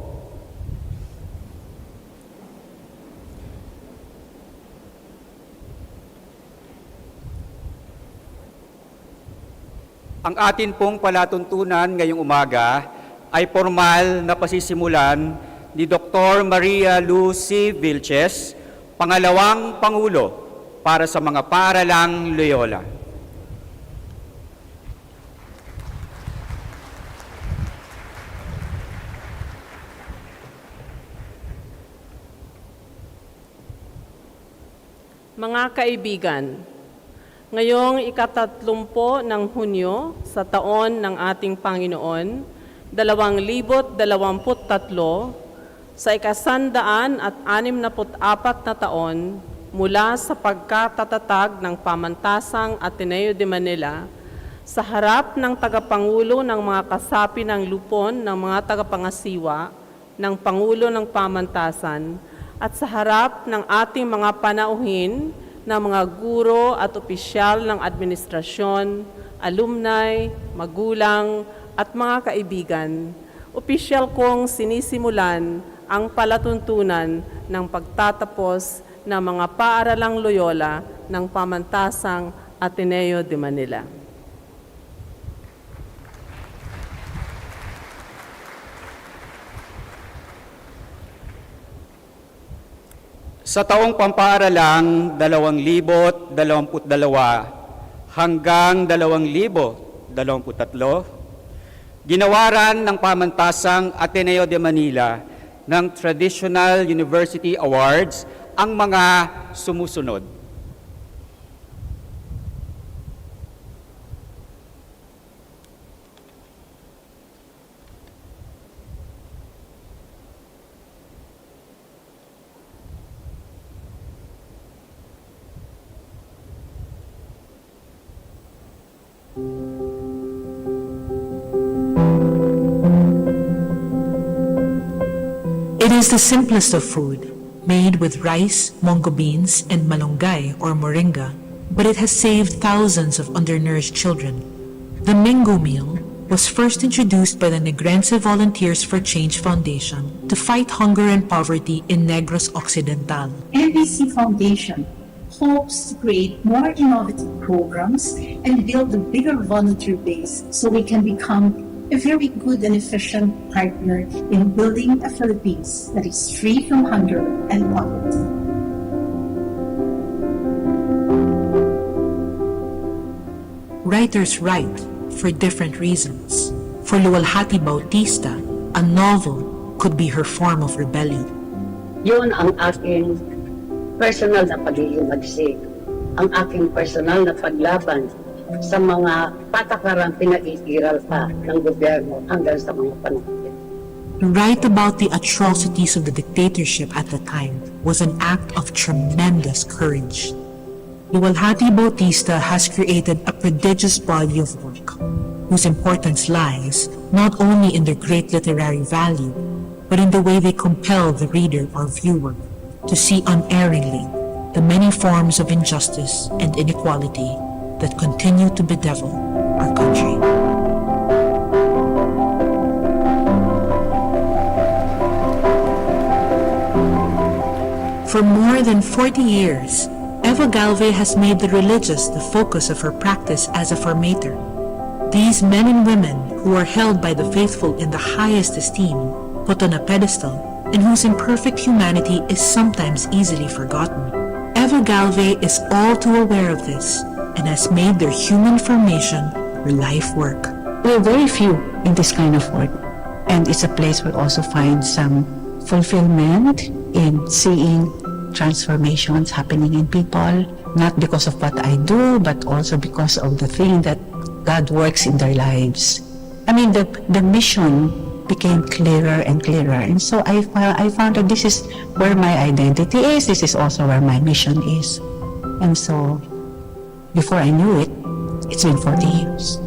Ang atin pong palatuntunan ngayong umaga ay formal na pasisimulan ni Dr. Maria Lucy Vilches, Pangalawang Pangulo para sa mga Paaralang Loyola. Mga kaibigan, ngayong ika-30 ng Hunyo sa taon ng ating Panginoon, 2023, sa ika-164 na taon mula sa pagkatatatag ng Pamantasang Ateneo de Manila, sa harap ng tagapangulo ng mga kasapi ng lupon ng mga tagapangasiwa ng Pangulo ng Pamantasan, at sa harap ng ating mga panauhin na mga guro at opisyal ng administrasyon, alumni, magulang at mga kaibigan, opisyal kong sinisimulan ang palatuntunan ng pagtatapos ng mga paaralang Loyola ng Pamantasang Ateneo de Manila. Sa taong pampaaralang 2022 hanggang 2023, Ginawaran ng Pamantasang Ateneo de Manila ng Traditional University Awards ang mga sumusunod. It is the simplest of food, made with rice, mungo beans, and malunggay or moringa, but it has saved thousands of undernourished children. The Mingo meal was first introduced by the Negrense Volunteers for Change Foundation to fight hunger and poverty in Negros Occidental. NBC Foundation hopes to create more innovative programs and build a bigger volunteer base so we can become a very good and efficient partner in building a Philippines that is free from hunger and poverty. Writers write for different reasons. For Luwalhati Bautista, a novel could be her form of rebellion. Yun ang aking personal na pag-iimagsik, ang aking personal na paglaban sa mga patakarang pinag-iiral pa ng gobyerno hanggang sa mga panahon. To write about the atrocities of the dictatorship at the time was an act of tremendous courage. Luwalhati Bautista has created a prodigious body of work, whose importance lies not only in their great literary value, but in the way they compel the reader or viewer to see unerringly the many forms of injustice and inequality that continue to bedevil our country. For more than 40 years, Eva Galvez has made the religious the focus of her practice as a formator. These men and women who are held by the faithful in the highest esteem, put on a pedestal, and whose imperfect humanity is sometimes easily forgotten. Eva Galvez is all too aware of this and has made their human formation her life work. We're very few in this kind of work, and it's a place where we also find some fulfillment in seeing transformations happening in people, not because of what I do, but also because of the thing that God works in their lives. I mean, the mission became clearer and clearer, and so I found that this is where my identity is, this is also where my mission is. And so, before I knew it, it's been 40 years.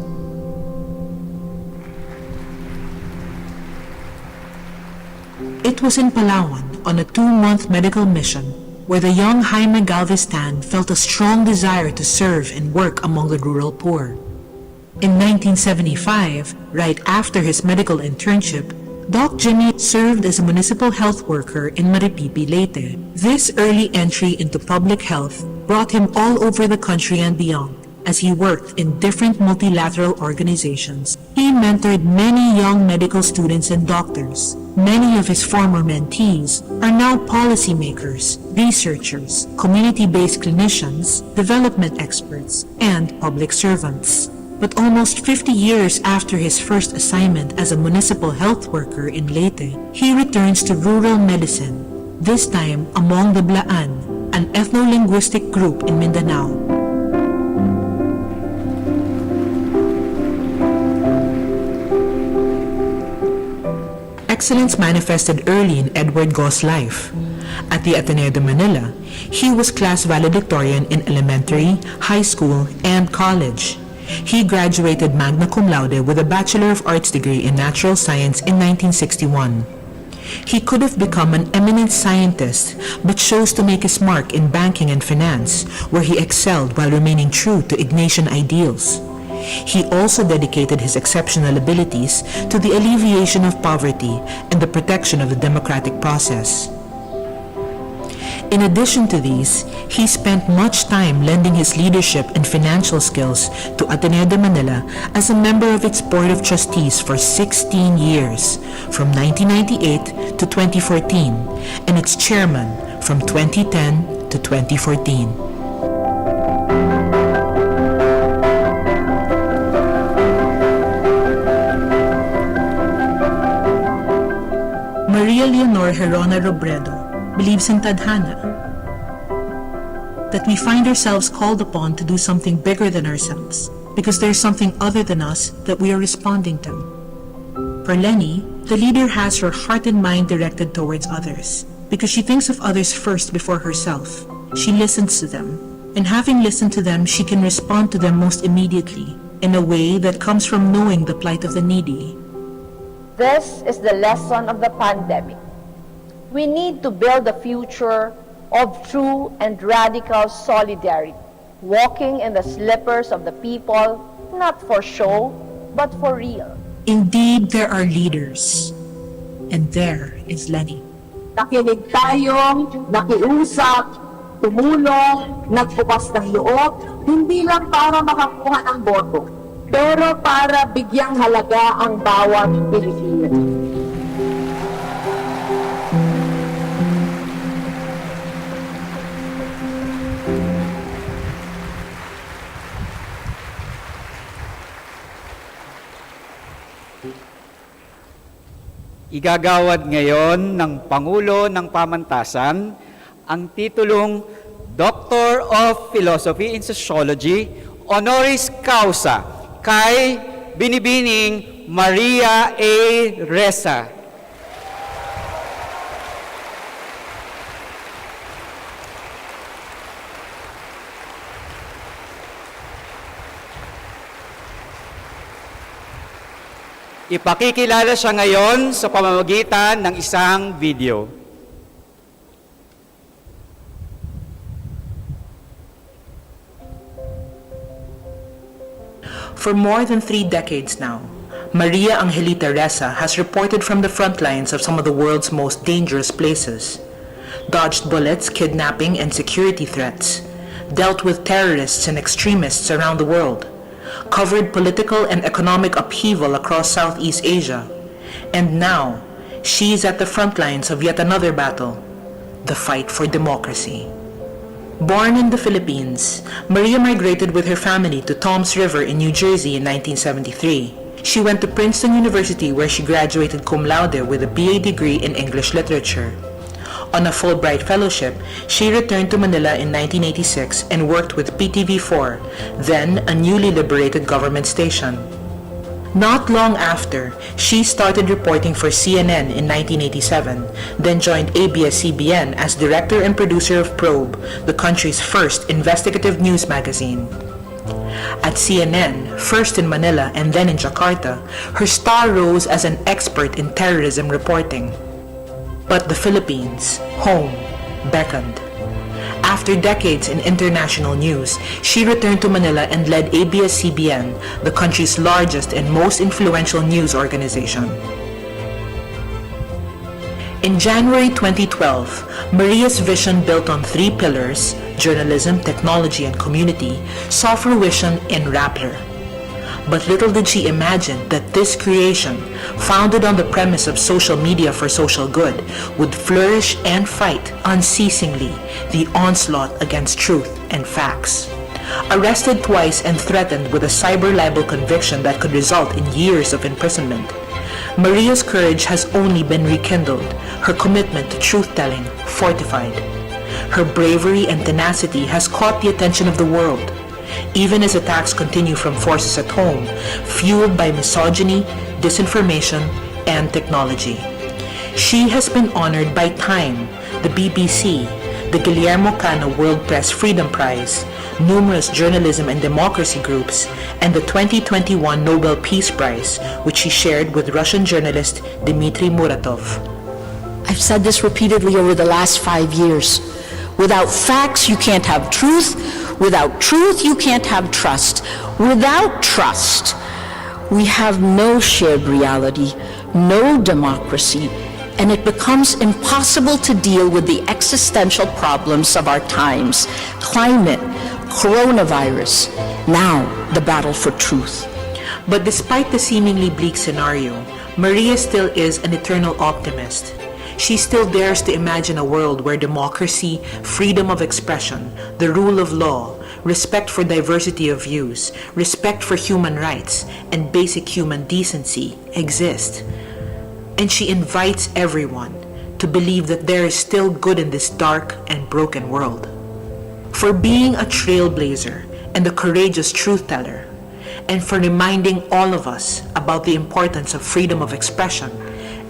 It was in Palawan, on a 2-month medical mission, where the young Jaime Galvestan felt a strong desire to serve and work among the rural poor. In 1975, right after his medical internship, Doc Jimmy served as a municipal health worker in Maripipi, Leyte. This early entry into public health brought him all over the country and beyond as he worked in different multilateral organizations. He mentored many young medical students and doctors. Many of his former mentees are now policymakers, researchers, community-based clinicians, development experts, and public servants. But almost 50 years after his first assignment as a municipal health worker in Leyte, he returns to rural medicine, this time among the Blaan, an ethno-linguistic group in Mindanao. Excellence manifested early in Edward Go's life. At the Ateneo de Manila, he was class valedictorian in elementary, high school, and college. He graduated magna cum laude with a Bachelor of Arts degree in Natural Science in 1961. He could have become an eminent scientist, but chose to make his mark in banking and finance, where he excelled while remaining true to Ignatian ideals. He also dedicated his exceptional abilities to the alleviation of poverty and the protection of the democratic process. In addition to these, he spent much time lending his leadership and financial skills to Ateneo de Manila as a member of its Board of Trustees for 16 years, from 1998 to 2014, and its chairman from 2010 to 2014. Maria Leonor Herona Robredo believes in tadhana, that we find ourselves called upon to do something bigger than ourselves because there's something other than us that we are responding to. For Lenny, the leader has her heart and mind directed towards others because she thinks of others first before herself. She listens to them, and having listened to them, she can respond to them most immediately in a way that comes from knowing the plight of the needy. This is the lesson of the pandemic. We need to build a future of true and radical solidarity, walking in the slippers of the people, not for show, but for real. Indeed, there are leaders, and there is Lenny. Nakinig tayong, nakiusap, tumulong, nagbukas ng loob, hindi lang para makakuha ng boto, pero para bigyang halaga ang bawat Pilipino. Igagawad ngayon ng Pangulo ng Pamantasan ang titulong Doctor of Philosophy in Sociology, honoris causa, kay Binibining Maria A Ressa. Ipakikilala siya ngayon sa pamamagitan ng isang video. For more than 3 decades now, Maria Angelita Ressa has reported from the front lines of some of the world's most dangerous places, dodged bullets, kidnapping, and security threats, dealt with terrorists and extremists around the world, covered political and economic upheaval across Southeast Asia, and now she's at the front lines of yet another battle, the fight for democracy. Born in the Philippines, Maria migrated with her family to Toms River in New Jersey in 1973. She went to Princeton University where she graduated cum laude with a BA degree in English Literature. On a Fulbright Fellowship, she returned to Manila in 1986 and worked with PTV4, then a newly liberated government station. Not long after, she started reporting for CNN in 1987, then joined ABS-CBN as director and producer of Probe, the country's first investigative news magazine. At CNN, first in Manila and then in Jakarta, her star rose as an expert in terrorism reporting. But the Philippines, home, beckoned. After decades in international news, she returned to Manila and led ABS-CBN, the country's largest and most influential news organization. In January 2012, Maria's vision built on 3 pillars, journalism, technology, and community, saw fruition in Rappler. But little did she imagine that this creation, founded on the premise of social media for social good, would flourish and fight unceasingly the onslaught against truth and facts. Arrested twice and threatened with a cyber libel conviction that could result in years of imprisonment, Maria's courage has only been rekindled, her commitment to truth-telling fortified. Her bravery and tenacity has caught the attention of the world, even as attacks continue from forces at home, fueled by misogyny, disinformation, and technology. She has been honored by Time, the BBC, the Guillermo Cano World Press Freedom Prize, numerous journalism and democracy groups, and the 2021 Nobel Peace Prize, which she shared with Russian journalist Dmitry Muratov. I've said this repeatedly over the last 5 years. Without facts, you can't have truth. Without truth, you can't have trust. Without trust, we have no shared reality, no democracy, and it becomes impossible to deal with the existential problems of our times: climate, coronavirus, now the battle for truth. But despite the seemingly bleak scenario, Maria still is an eternal optimist. She still dares to imagine a world where democracy, freedom of expression, the rule of law, respect for diversity of views, respect for human rights, and basic human decency exist. And she invites everyone, to believe that there is still good in this dark and broken world. For being a trailblazer and a courageous truth teller, and for reminding all of us about the importance of freedom of expression,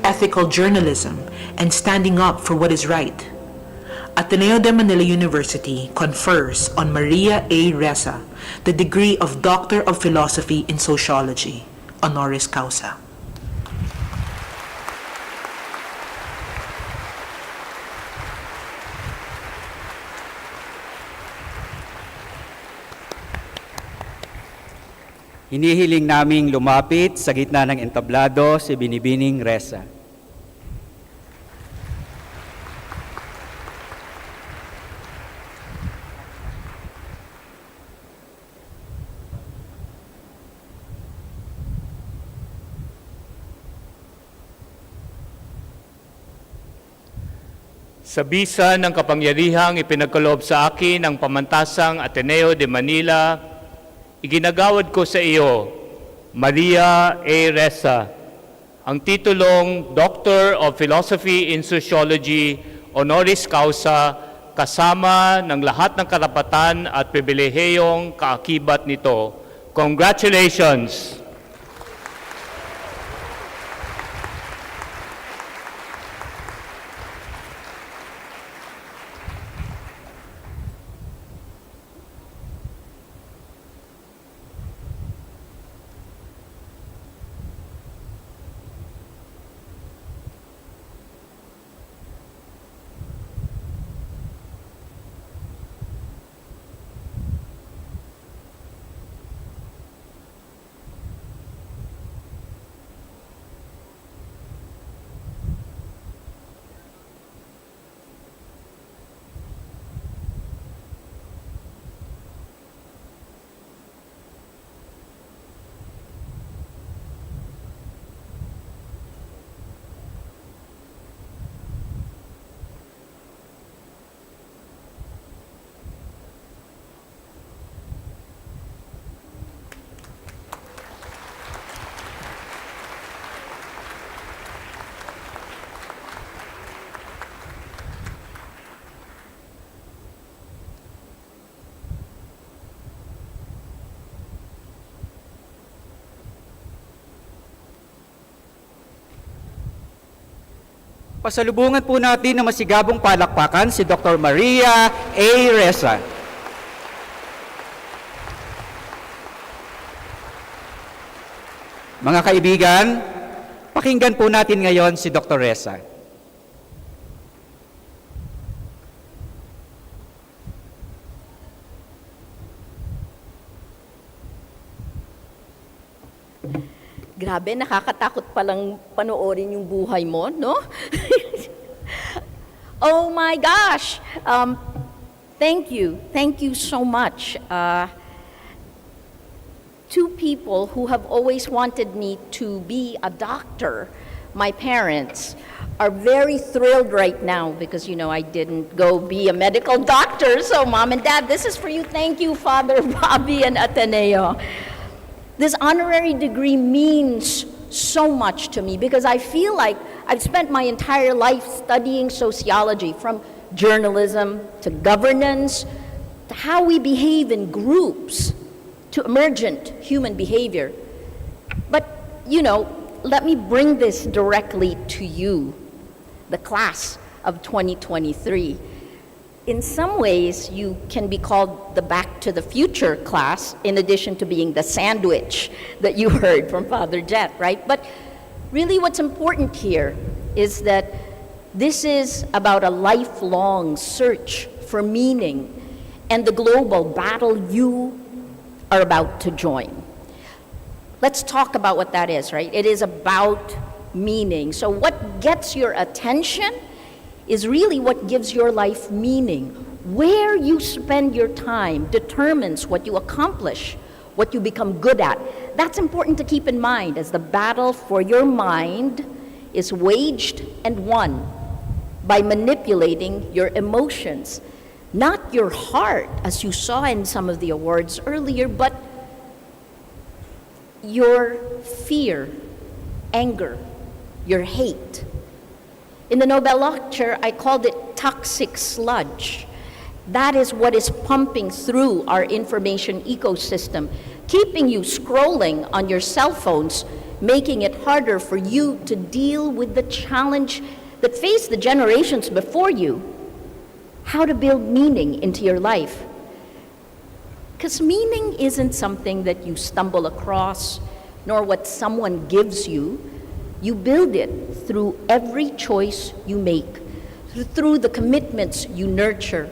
ethical journalism, and standing up for what is right. Ateneo de Manila University confers on Maria A Ressa the degree of Doctor of Philosophy in Sociology, honoris causa. Hinihiling naming lumapit sa gitna ng entablado si Binibining Ressa. Sa bisa ng kapangyarihang ipinagkaloob sa akin ng Pamantasang Ateneo de Manila, iginagawad ko sa iyo, Maria A Ressa, ang titulong Doctor of Philosophy in Sociology, honoris causa, kasama ng lahat ng karapatan at pribilehiyong kaakibat nito. Congratulations! Pasalubungan po natin ng masigabong palakpakan si Dr. Maria A Ressa. Mga kaibigan, pakinggan po natin ngayon si Dr. Ressa. Grabe, nakakatakot palang panoorin yung buhay mo, no? Oh my gosh! Thank you so much. Two people who have always wanted me to be a doctor, my parents, are very thrilled right now because, you know, I didn't go be a medical doctor. So, Mom and Dad, this is for you. Thank you, Father Bobby and Ateneo. This honorary degree means so much to me because I feel like I've spent my entire life studying sociology, from journalism to governance to how we behave in groups to emergent human behavior. But, you know, let me bring this directly to you, the class of 2023. In some ways, you can be called the Back to the Future class, in addition to being the sandwich that you heard from Father Jet, right? But really what's important here is that this is about a lifelong search for meaning and the global battle you are about to join. Let's talk about what that is, right? It is about meaning. So what gets your attention is really what gives your life meaning. Where you spend your time determines what you accomplish, what you become good at. That's important to keep in mind as the battle for your mind is waged and won by manipulating your emotions. Not your heart, as you saw in some of the awards earlier, but your fear, anger, your hate. In the Nobel lecture, I called it toxic sludge. That is what is pumping through our information ecosystem, keeping you scrolling on your cell phones, making it harder for you to deal with the challenge that faced the generations before you, how to build meaning into your life. Because meaning isn't something that you stumble across, nor what someone gives you. You build it through every choice you make, through the commitments you nurture,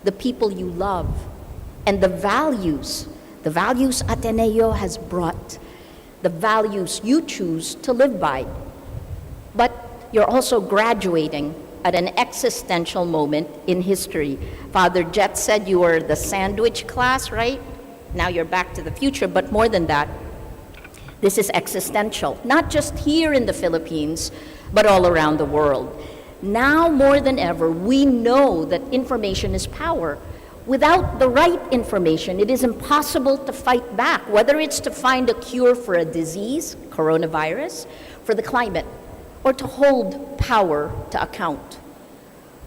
the people you love, and the values Ateneo has brought, the values you choose to live by. But you're also graduating at an existential moment in history. Father Jet said you were the sandwich class, right? Now you're back to the future, but more than that, this is existential, not just here in the Philippines, but all around the world. Now more than ever, we know that information is power. Without the right information, it is impossible to fight back, whether it's to find a cure for a disease, coronavirus, for the climate, or to hold power to account.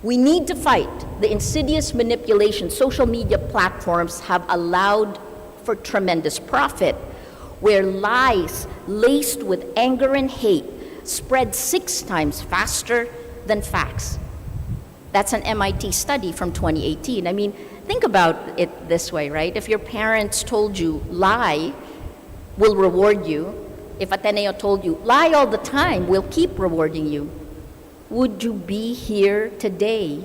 We need to fight the insidious manipulation social media platforms have allowed for tremendous profit, where lies laced with anger and hate spread 6 times faster than facts. That's an MIT study from 2018. I mean, think about it this way, right? If your parents told you lie, we'll reward you. If Ateneo told you lie all the time, we'll keep rewarding you. Would you be here today?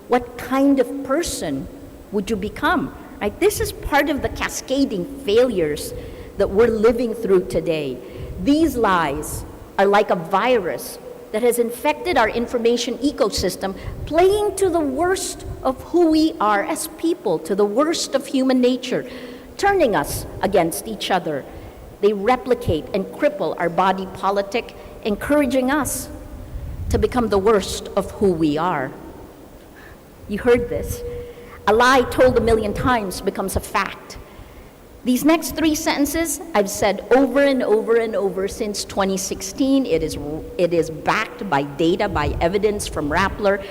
What kind of person would you become? Right? This is part of the cascading failures that we're living through today. These lies are like a virus that has infected our information ecosystem, playing to the worst of who we are as people, to the worst of human nature, turning us against each other. They replicate and cripple our body politic, encouraging us to become the worst of who we are. You heard this. A lie told 1,000,000 times becomes a fact. These next 3 sentences I've said over and over and over since 2016. It is backed by data, by evidence from Rappler,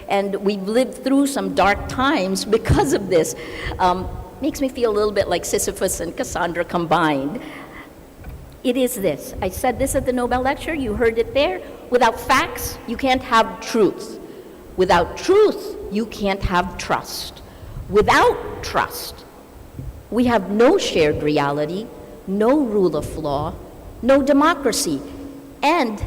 and we've lived through some dark times because of this. Makes me feel a little bit like Sisyphus and Cassandra combined. It is this. I said this at the Nobel lecture. You heard it there. Without facts, you can't have truth. Without truth, you can't have trust. Without trust, we have no shared reality, no rule of law, no democracy. And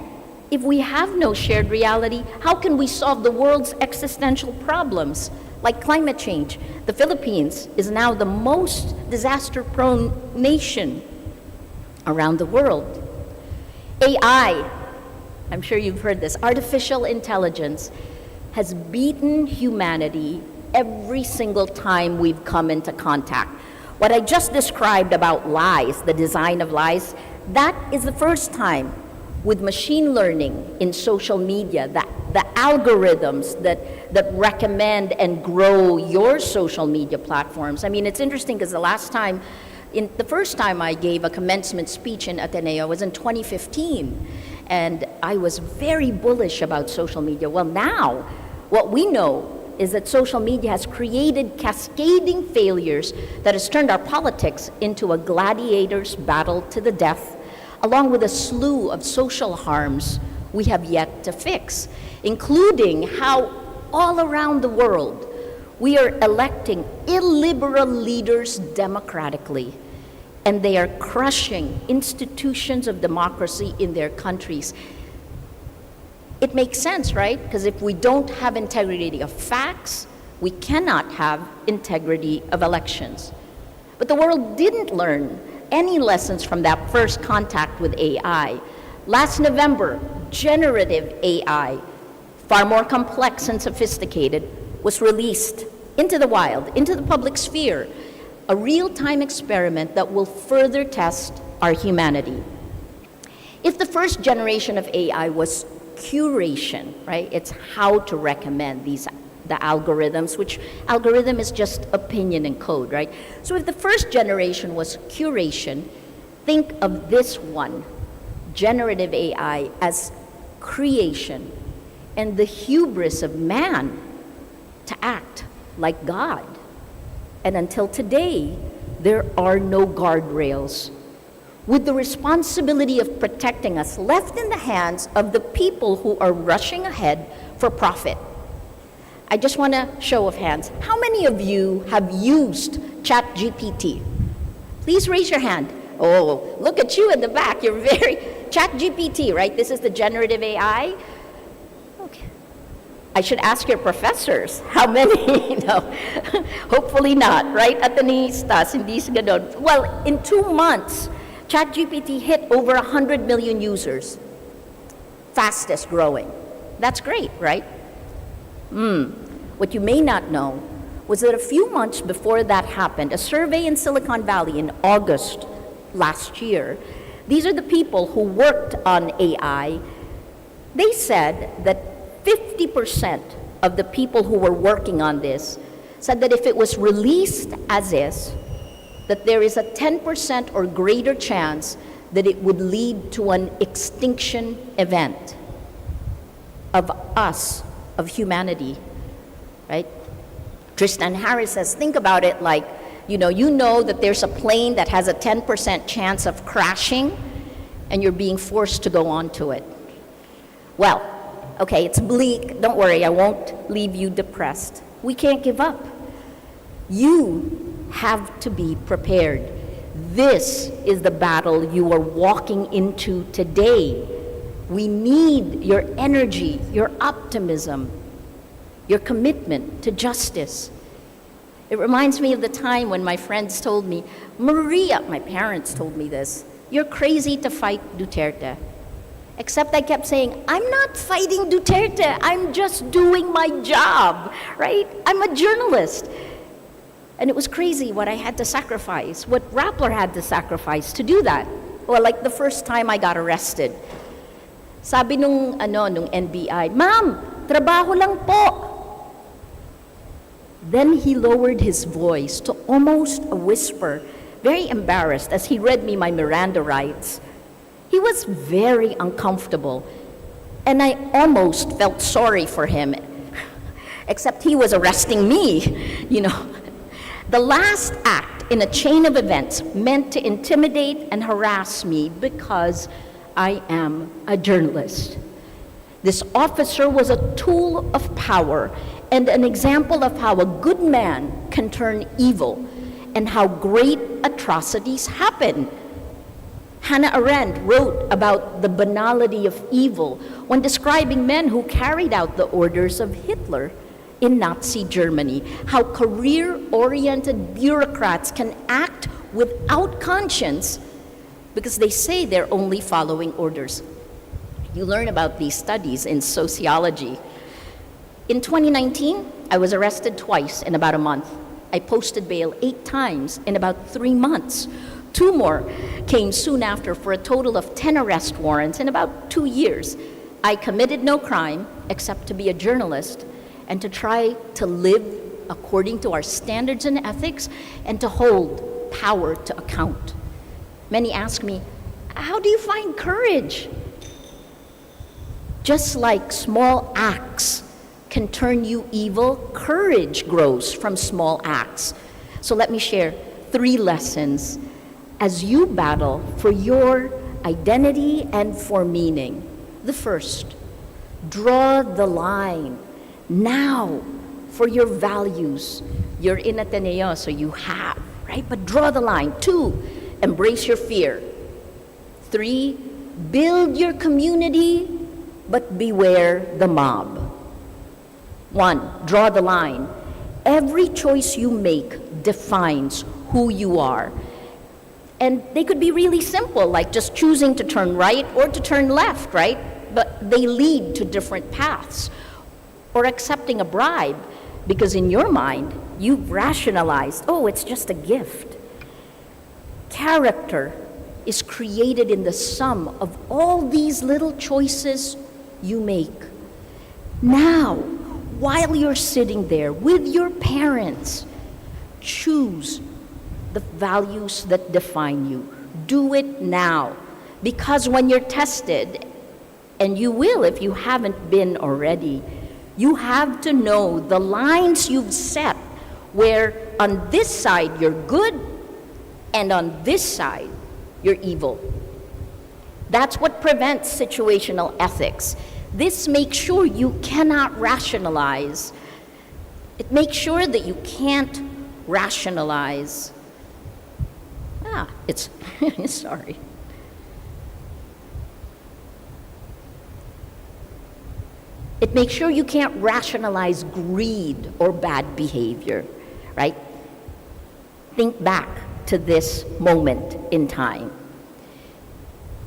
if we have no shared reality, how can we solve the world's existential problems, like climate change? The Philippines is now the most disaster-prone nation around the world. AI, I'm sure you've heard this, artificial intelligence has beaten humanity every single time we've come into contact. What I just described about lies, the design of lies, that is the first time with machine learning in social media, that the algorithms that recommend and grow your social media platforms. I mean, it's interesting because the first time I gave a commencement speech in Ateneo was in 2015, and I was very bullish about social media. Well, now, what we know is that social media has created cascading failures that has turned our politics into a gladiator's battle to the death, along with a slew of social harms we have yet to fix, including how all around the world we are electing illiberal leaders democratically, and they are crushing institutions of democracy in their countries. It makes sense, right? Because if we don't have integrity of facts, we cannot have integrity of elections. But the world didn't learn any lessons from that first contact with AI. Last November, generative AI, far more complex and sophisticated, was released into the wild, into the public sphere, a real-time experiment that will further test our humanity. If the first generation of AI was curation, right? It's how to recommend the algorithms, which algorithm is just opinion and code, right? So if the first generation was curation, think of this one, generative AI, as creation. and the hubris of man to act like God. And until today, there are no guardrails, with the responsibility of protecting us left in the hands of the people who are rushing ahead for profit. I just want to show of hands. How many of you have used ChatGPT? Please raise your hand. Oh, look at you in the back. You're very... ChatGPT, right? This is the generative AI. Okay. I should ask your professors how many. No, hopefully not, right? Ateneistas, hindi sa ganon. Well, in 2 months, ChatGPT hit over 100 million users. Fastest growing. That's great, right? What you may not know was that a few months before that happened, a survey in Silicon Valley in August last year, these are the people who worked on AI, they said that 50% of the people who were working on this said that if it was released as is, that there is a 10% or greater chance that it would lead to an extinction event of us, of humanity, right? Tristan Harris says, think about it like, you know that there's a plane that has a 10% chance of crashing, and you're being forced to go onto it. Well, okay, it's bleak. Don't worry, I won't leave you depressed. We can't give up. You have to be prepared. This is the battle you are walking into today. We need your energy, your optimism, your commitment to justice. It reminds me of the time when my friends told me, Maria, my parents told me this, you're crazy to fight Duterte. Except I kept saying, I'm not fighting Duterte, I'm just doing my job, right? I'm a journalist. And it was crazy what I had to sacrifice, what Rappler had to sacrifice to do that. Well, like the first time I got arrested. Sabi nung NBI, Ma'am, trabaho lang po. Then he lowered his voice to almost a whisper, very embarrassed as he read me my Miranda rights. He was very uncomfortable, and I almost felt sorry for him, except he was arresting me, The last act in a chain of events meant to intimidate and harass me because I am a journalist. This officer was a tool of power and an example of how a good man can turn evil and how great atrocities happen. Hannah Arendt wrote about the banality of evil when describing men who carried out the orders of Hitler in Nazi Germany, how career-oriented bureaucrats can act without conscience because they say they're only following orders. You learn about these studies in sociology. In 2019, I was arrested twice in about a month. I posted bail 8 times in about 3 months. 2 more came soon after for a total of 10 arrest warrants in about 2 years. I committed no crime except to be a journalist and to try to live according to our standards and ethics and to hold power to account. Many ask me, how do you find courage? Just like small acts can turn you evil, courage grows from small acts. So let me share 3 lessons as you battle for your identity and for meaning. The first, draw the line now for your values. You're in Ateneo, so you have, right? But draw the line. 2, embrace your fear. 3, build your community, but beware the mob. 1, draw the line. Every choice you make defines who you are. And they could be really simple, like just choosing to turn right or to turn left, right? But they lead to different paths. Or accepting a bribe, because in your mind, you've rationalized, oh, it's just a gift. Character is created in the sum of all these little choices you make. Now, while you're sitting there with your parents, choose the values that define you. Do it now, because when you're tested, and you will if you haven't been already. You have to know the lines you've set, where on this side you're good, and on this side you're evil. That's what prevents situational ethics. This makes sure you cannot rationalize. It makes sure that you can't rationalize. It's, sorry. It makes sure you can't rationalize greed or bad behavior, right? Think back to this moment in time.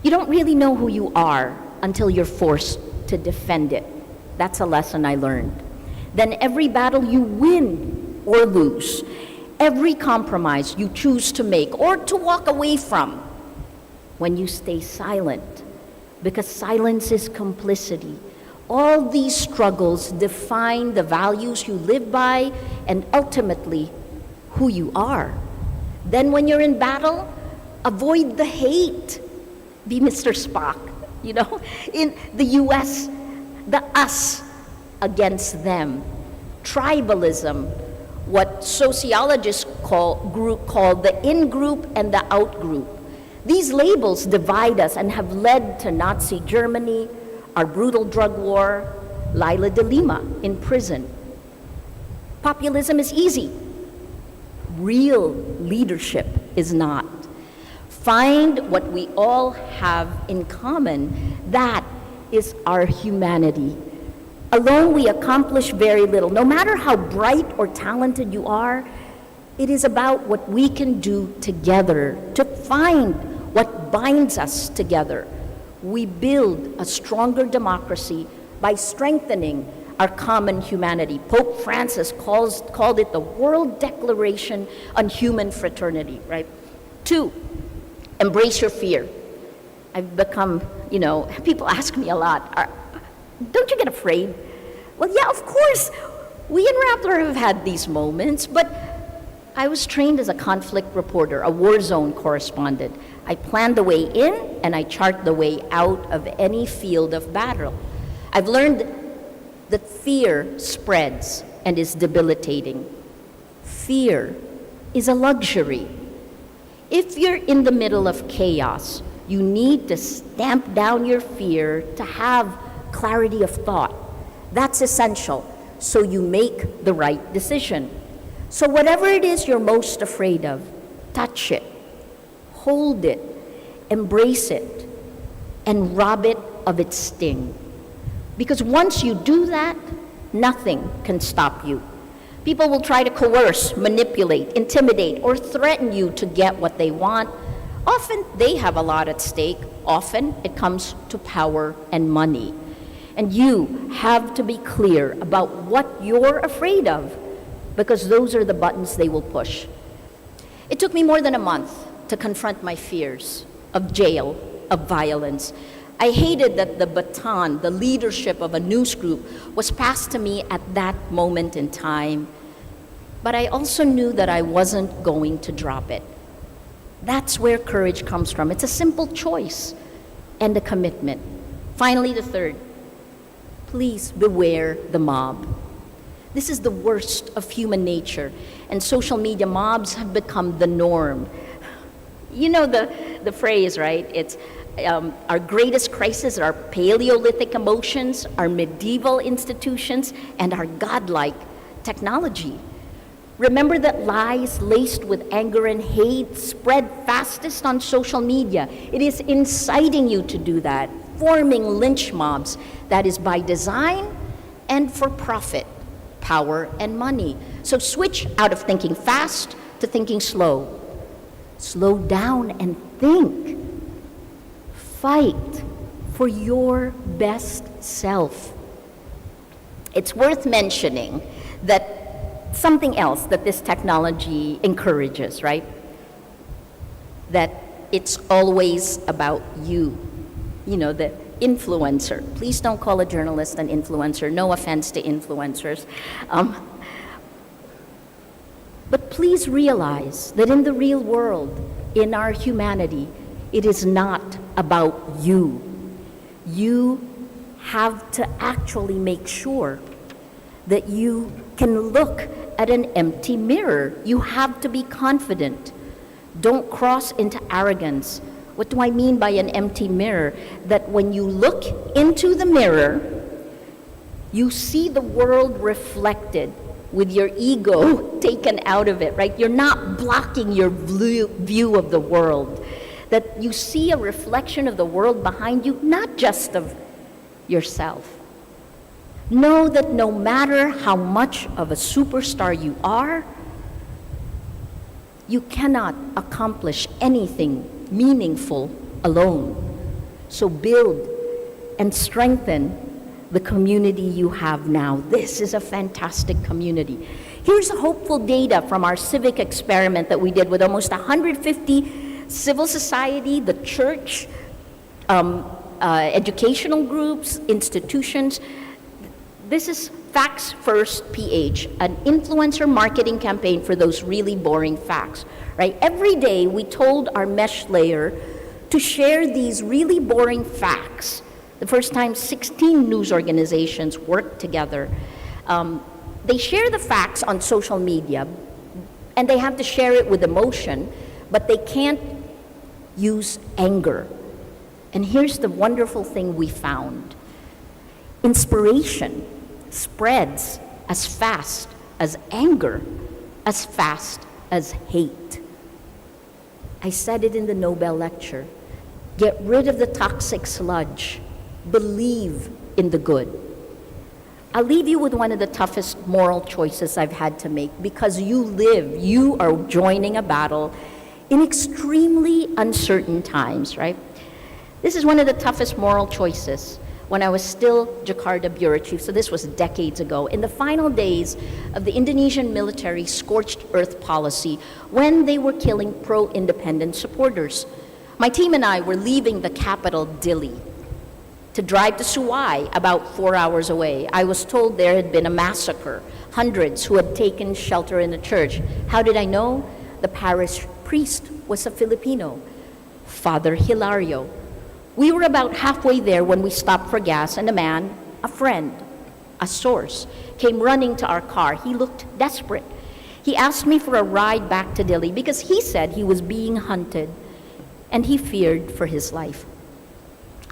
You don't really know who you are until you're forced to defend it. That's a lesson I learned. Then every battle you win or lose, every compromise you choose to make or to walk away from, when you stay silent, because silence is complicity. All these struggles define the values you live by and ultimately who you are. Then when you're in battle, avoid the hate. Be Mr. Spock, you know? In the US, the us against them. Tribalism, what sociologists call the in-group and the out-group. These labels divide us and have led to Nazi Germany, our brutal drug war, Lila de Lima in prison. Populism is easy. Real leadership is not. Find what we all have in common. That is our humanity. Alone we accomplish very little. No matter how bright or talented you are, it is about what we can do together to find what binds us together. We build a stronger democracy by strengthening our common humanity. Pope Francis called it the World Declaration on Human Fraternity, right? 2, embrace your fear. I've become, people ask me a lot, don't you get afraid? Well, yeah, of course. We in Rappler have had these moments, but I was trained as a conflict reporter, a war zone correspondent. I plan the way in and I chart the way out of any field of battle. I've learned that fear spreads and is debilitating. Fear is a luxury. If you're in the middle of chaos, you need to stamp down your fear to have clarity of thought. That's essential, so you make the right decision. So whatever it is you're most afraid of, touch it, hold it, embrace it, and rob it of its sting. Because once you do that, nothing can stop you. People will try to coerce, manipulate, intimidate, or threaten you to get what they want. Often they have a lot at stake. Often it comes to power and money. And you have to be clear about what you're afraid of, because those are the buttons they will push. It took me more than a month to confront my fears of jail, of violence. I hated that the baton, the leadership of a news group, was passed to me at that moment in time. But I also knew that I wasn't going to drop it. That's where courage comes from. It's a simple choice and a commitment. Finally, the third, please beware the mob. This is the worst of human nature, and social media mobs have become the norm. You know the phrase, right? It's our greatest crisis are Paleolithic emotions, our medieval institutions, and our godlike technology. Remember that lies laced with anger and hate spread fastest on social media. It is inciting you to do that, forming lynch mobs that is by design and for profit, power, and money. So switch out of thinking fast to thinking slow. Slow down and think. Fight for your best self. It's worth mentioning that something else that this technology encourages, right? That it's always about you. You know, the influencer. Please don't call a journalist an influencer. No offense to influencers. But please realize that in the real world, in our humanity, it is not about you. You have to actually make sure that you can look at an empty mirror. You have to be confident. Don't cross into arrogance. What do I mean by an empty mirror? That when you look into the mirror, you see the world reflected with your ego taken out of it, right? You're not blocking your view of the world. That you see a reflection of the world behind you, not just of yourself. Know that no matter how much of a superstar you are, you cannot accomplish anything meaningful alone. So build and strengthen the community you have now. This is a fantastic community. Here's hopeful data from our civic experiment that we did with almost 150 civil society, the church, educational groups, institutions. This is Facts First PH, an influencer marketing campaign for those really boring facts, right? Every day we told our mesh layer to share these really boring facts. The first time 16 news organizations worked together. They share the facts on social media, and they have to share it with emotion, but they can't use anger. And here's the wonderful thing we found. Inspiration spreads as fast as anger, as fast as hate. I said it in the Nobel lecture. Get rid of the toxic sludge. Believe in the good. I'll leave you with one of the toughest moral choices I've had to make, because you are joining a battle in extremely uncertain times, right? This is one of the toughest moral choices when I was still Jakarta Bureau Chief, so this was decades ago, in the final days of the Indonesian military scorched earth policy, when they were killing pro-independent supporters. My team and I were leaving the capital, Dili, to drive to Suwai, about 4 hours away. I was told there had been a massacre, hundreds who had taken shelter in the church. How did I know? The parish priest was a Filipino, Father Hilario. We were about halfway there when we stopped for gas, and a man, a friend, a source, came running to our car. He looked desperate. He asked me for a ride back to Dili because he said he was being hunted and he feared for his life.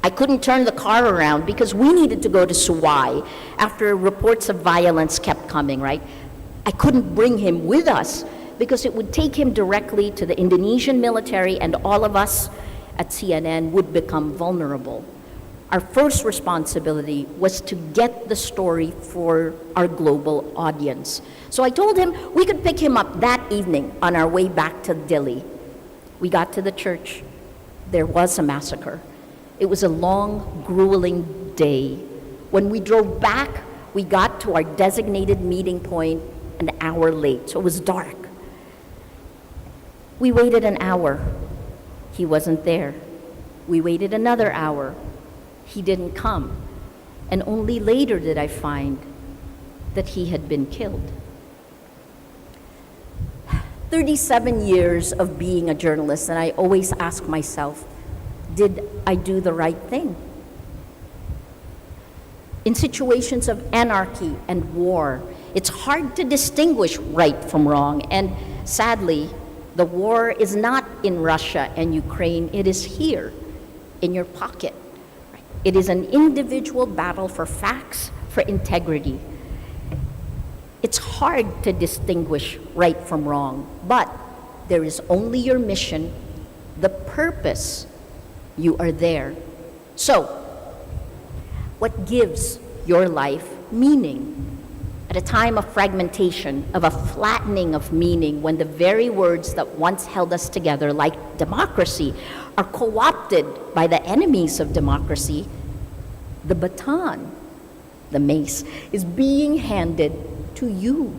I couldn't turn the car around because we needed to go to Suwai after reports of violence kept coming, right? I couldn't bring him with us because it would take him directly to the Indonesian military, and all of us at CNN would become vulnerable. Our first responsibility was to get the story for our global audience. So I told him we could pick him up that evening on our way back to Dili. We got to the church. There was a massacre. It was a long, grueling day. When we drove back, we got to our designated meeting point an hour late, so it was dark. We waited an hour. He wasn't there. We waited another hour. He didn't come. And only later did I find that he had been killed. 37 years of being a journalist, and I always ask myself, did I do the right thing? In situations of anarchy and war, it's hard to distinguish right from wrong, and sadly, the war is not in Russia and Ukraine, it is here, in your pocket. It is an individual battle for facts, for integrity. It's hard to distinguish right from wrong, but there is only your mission, the purpose. You are there. So, what gives your life meaning? At a time of fragmentation, of a flattening of meaning, when the very words that once held us together, like democracy, are co-opted by the enemies of democracy, the baton, the mace, is being handed to you.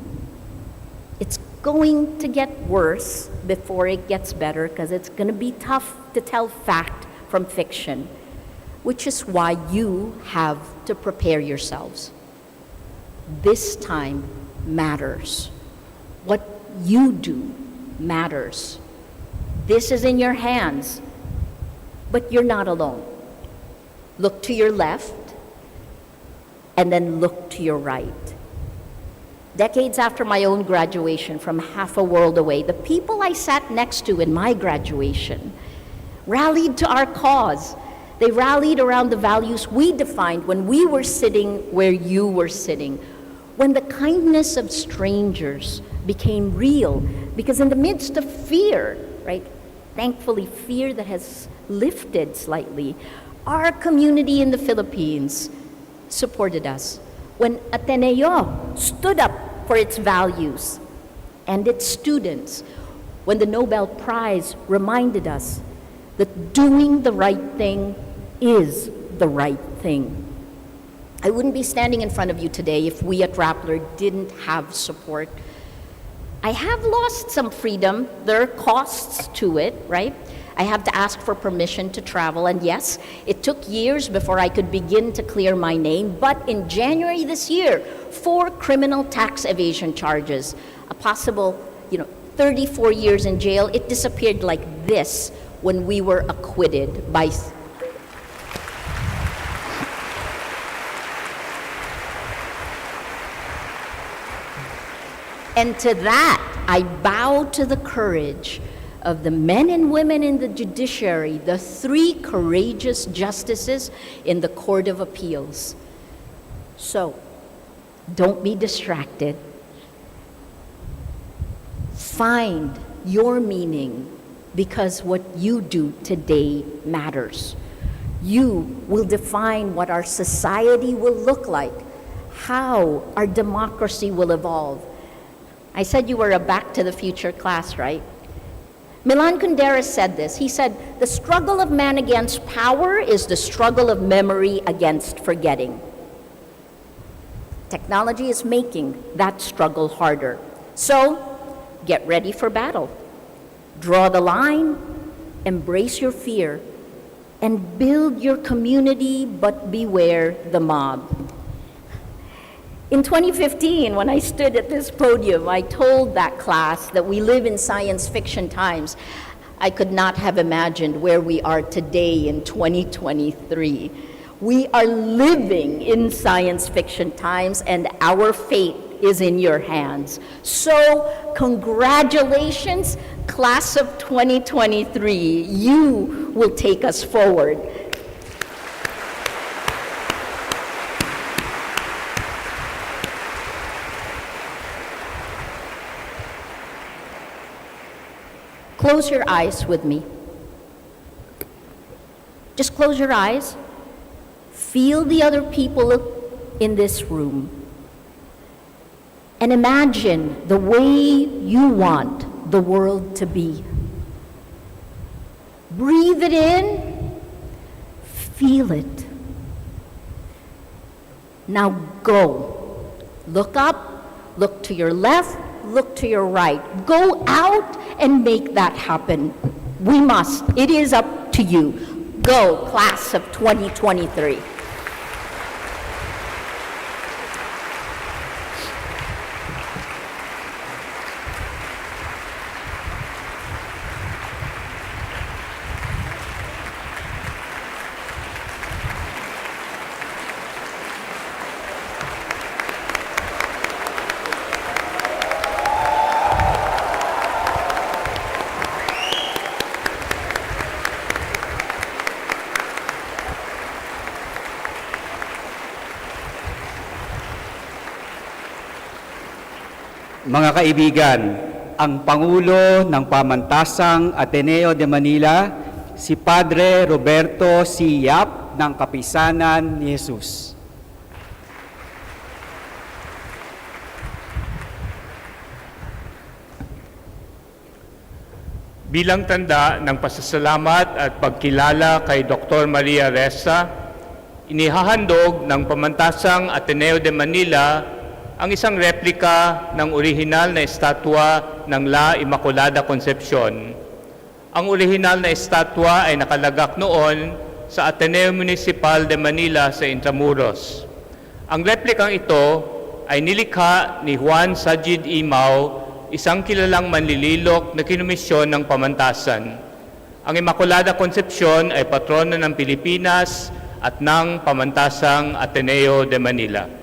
It's going to get worse before it gets better, because it's going to be tough to tell fact from fiction, which is why you have to prepare yourselves. This time matters. What you do matters. This is in your hands, but you're not alone. Look to your left, and then look to your right. Decades after my own graduation from half a world away, the people I sat next to in my graduation rallied to our cause. They rallied around the values we defined when we were sitting where you were sitting, when the kindness of strangers became real, because in the midst of fear, right, thankfully fear that has lifted slightly, our community in the Philippines supported us. When Ateneo stood up for its values and its students, when the Nobel Prize reminded us that doing the right thing is the right thing. I wouldn't be standing in front of you today if we at Rappler didn't have support. I have lost some freedom. There are costs to it, right? I have to ask for permission to travel, and yes, it took years before I could begin to clear my name, but in January this year, 4 criminal tax evasion charges, a possible, 34 years in jail, it disappeared like this when we were acquitted by And to that, I bow to the courage of the men and women in the judiciary, the 3 courageous justices in the Court of Appeals. So, don't be distracted. Find your meaning, because what you do today matters. You will define what our society will look like, how our democracy will evolve. I said you were a Back to the Future class, right? Milan Kundera said this. He said, the struggle of man against power is the struggle of memory against forgetting. Technology is making that struggle harder. So, get ready for battle. Draw the line, embrace your fear, and build your community, but beware the mob. In 2015, when I stood at this podium, I told that class that we live in science fiction times. I could not have imagined where we are today in 2023. We are living in science fiction times, and our fate is in your hands. So, congratulations, class of 2023. You will take us forward. Close your eyes with me. Just close your eyes. Feel the other people in this room. And imagine the way you want the world to be. Breathe it in. Feel it. Now go. Look up, look to your left, look to your right. Go out and make that happen. We must. It is up to you. Go, class of 2023. Mga kaibigan, ang Pangulo ng Pamantasang Ateneo de Manila, si Padre Roberto C. Yap ng Kapisanan ni Jesus. Bilang tanda ng pasasalamat at pagkilala kay Dr. Maria A Ressa, inihahandog ng Pamantasang Ateneo de Manila ang isang replika ng orihinal na estatwa ng La Immaculada Concepcion. Ang orihinal na estatwa ay nakalagak noon sa Ateneo Municipal de Manila sa Intramuros. Ang replikang ito ay nilikha ni Juan Sajid Imao, isang kilalang manlililok na kinomisyon ng Pamantasan. Ang Immaculada Concepcion ay patrona ng Pilipinas at ng Pamantasang Ateneo de Manila.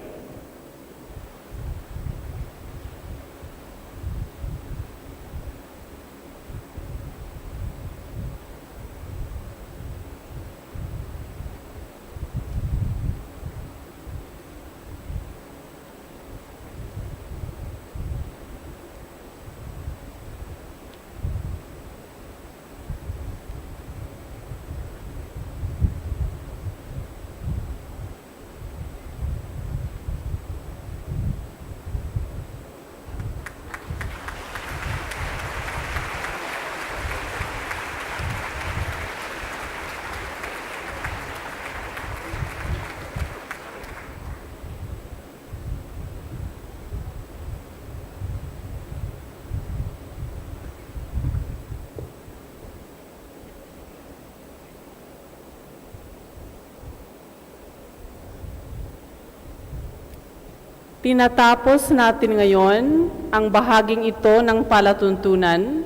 Tinatapos natin ngayon ang bahaging ito ng palatuntunan.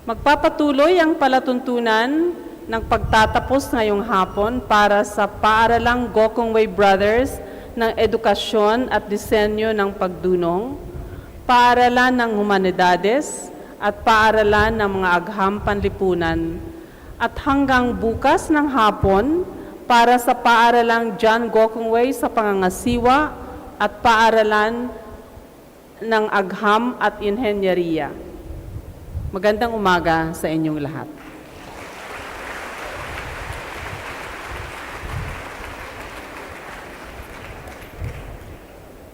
Magpapatuloy ang palatuntunan ng pagtatapos ngayong hapon para sa Paaralang Gokongwei Brothers ng Edukasyon at Disenyo ng Pagdunong, Paaralan ng Humanidades at Paaralan ng mga Agham Panlipunan. At hanggang bukas ng hapon para sa Paaralang John Gokongwei sa Pangangasiwa at Paaralan ng Agham at Inhenyeriya. Magandang umaga sa inyong lahat.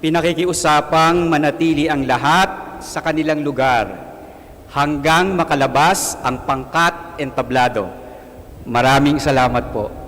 Pinakikiusapang manatili ang lahat sa kanilang lugar hanggang makalabas ang pangkat entablado. Maraming salamat po.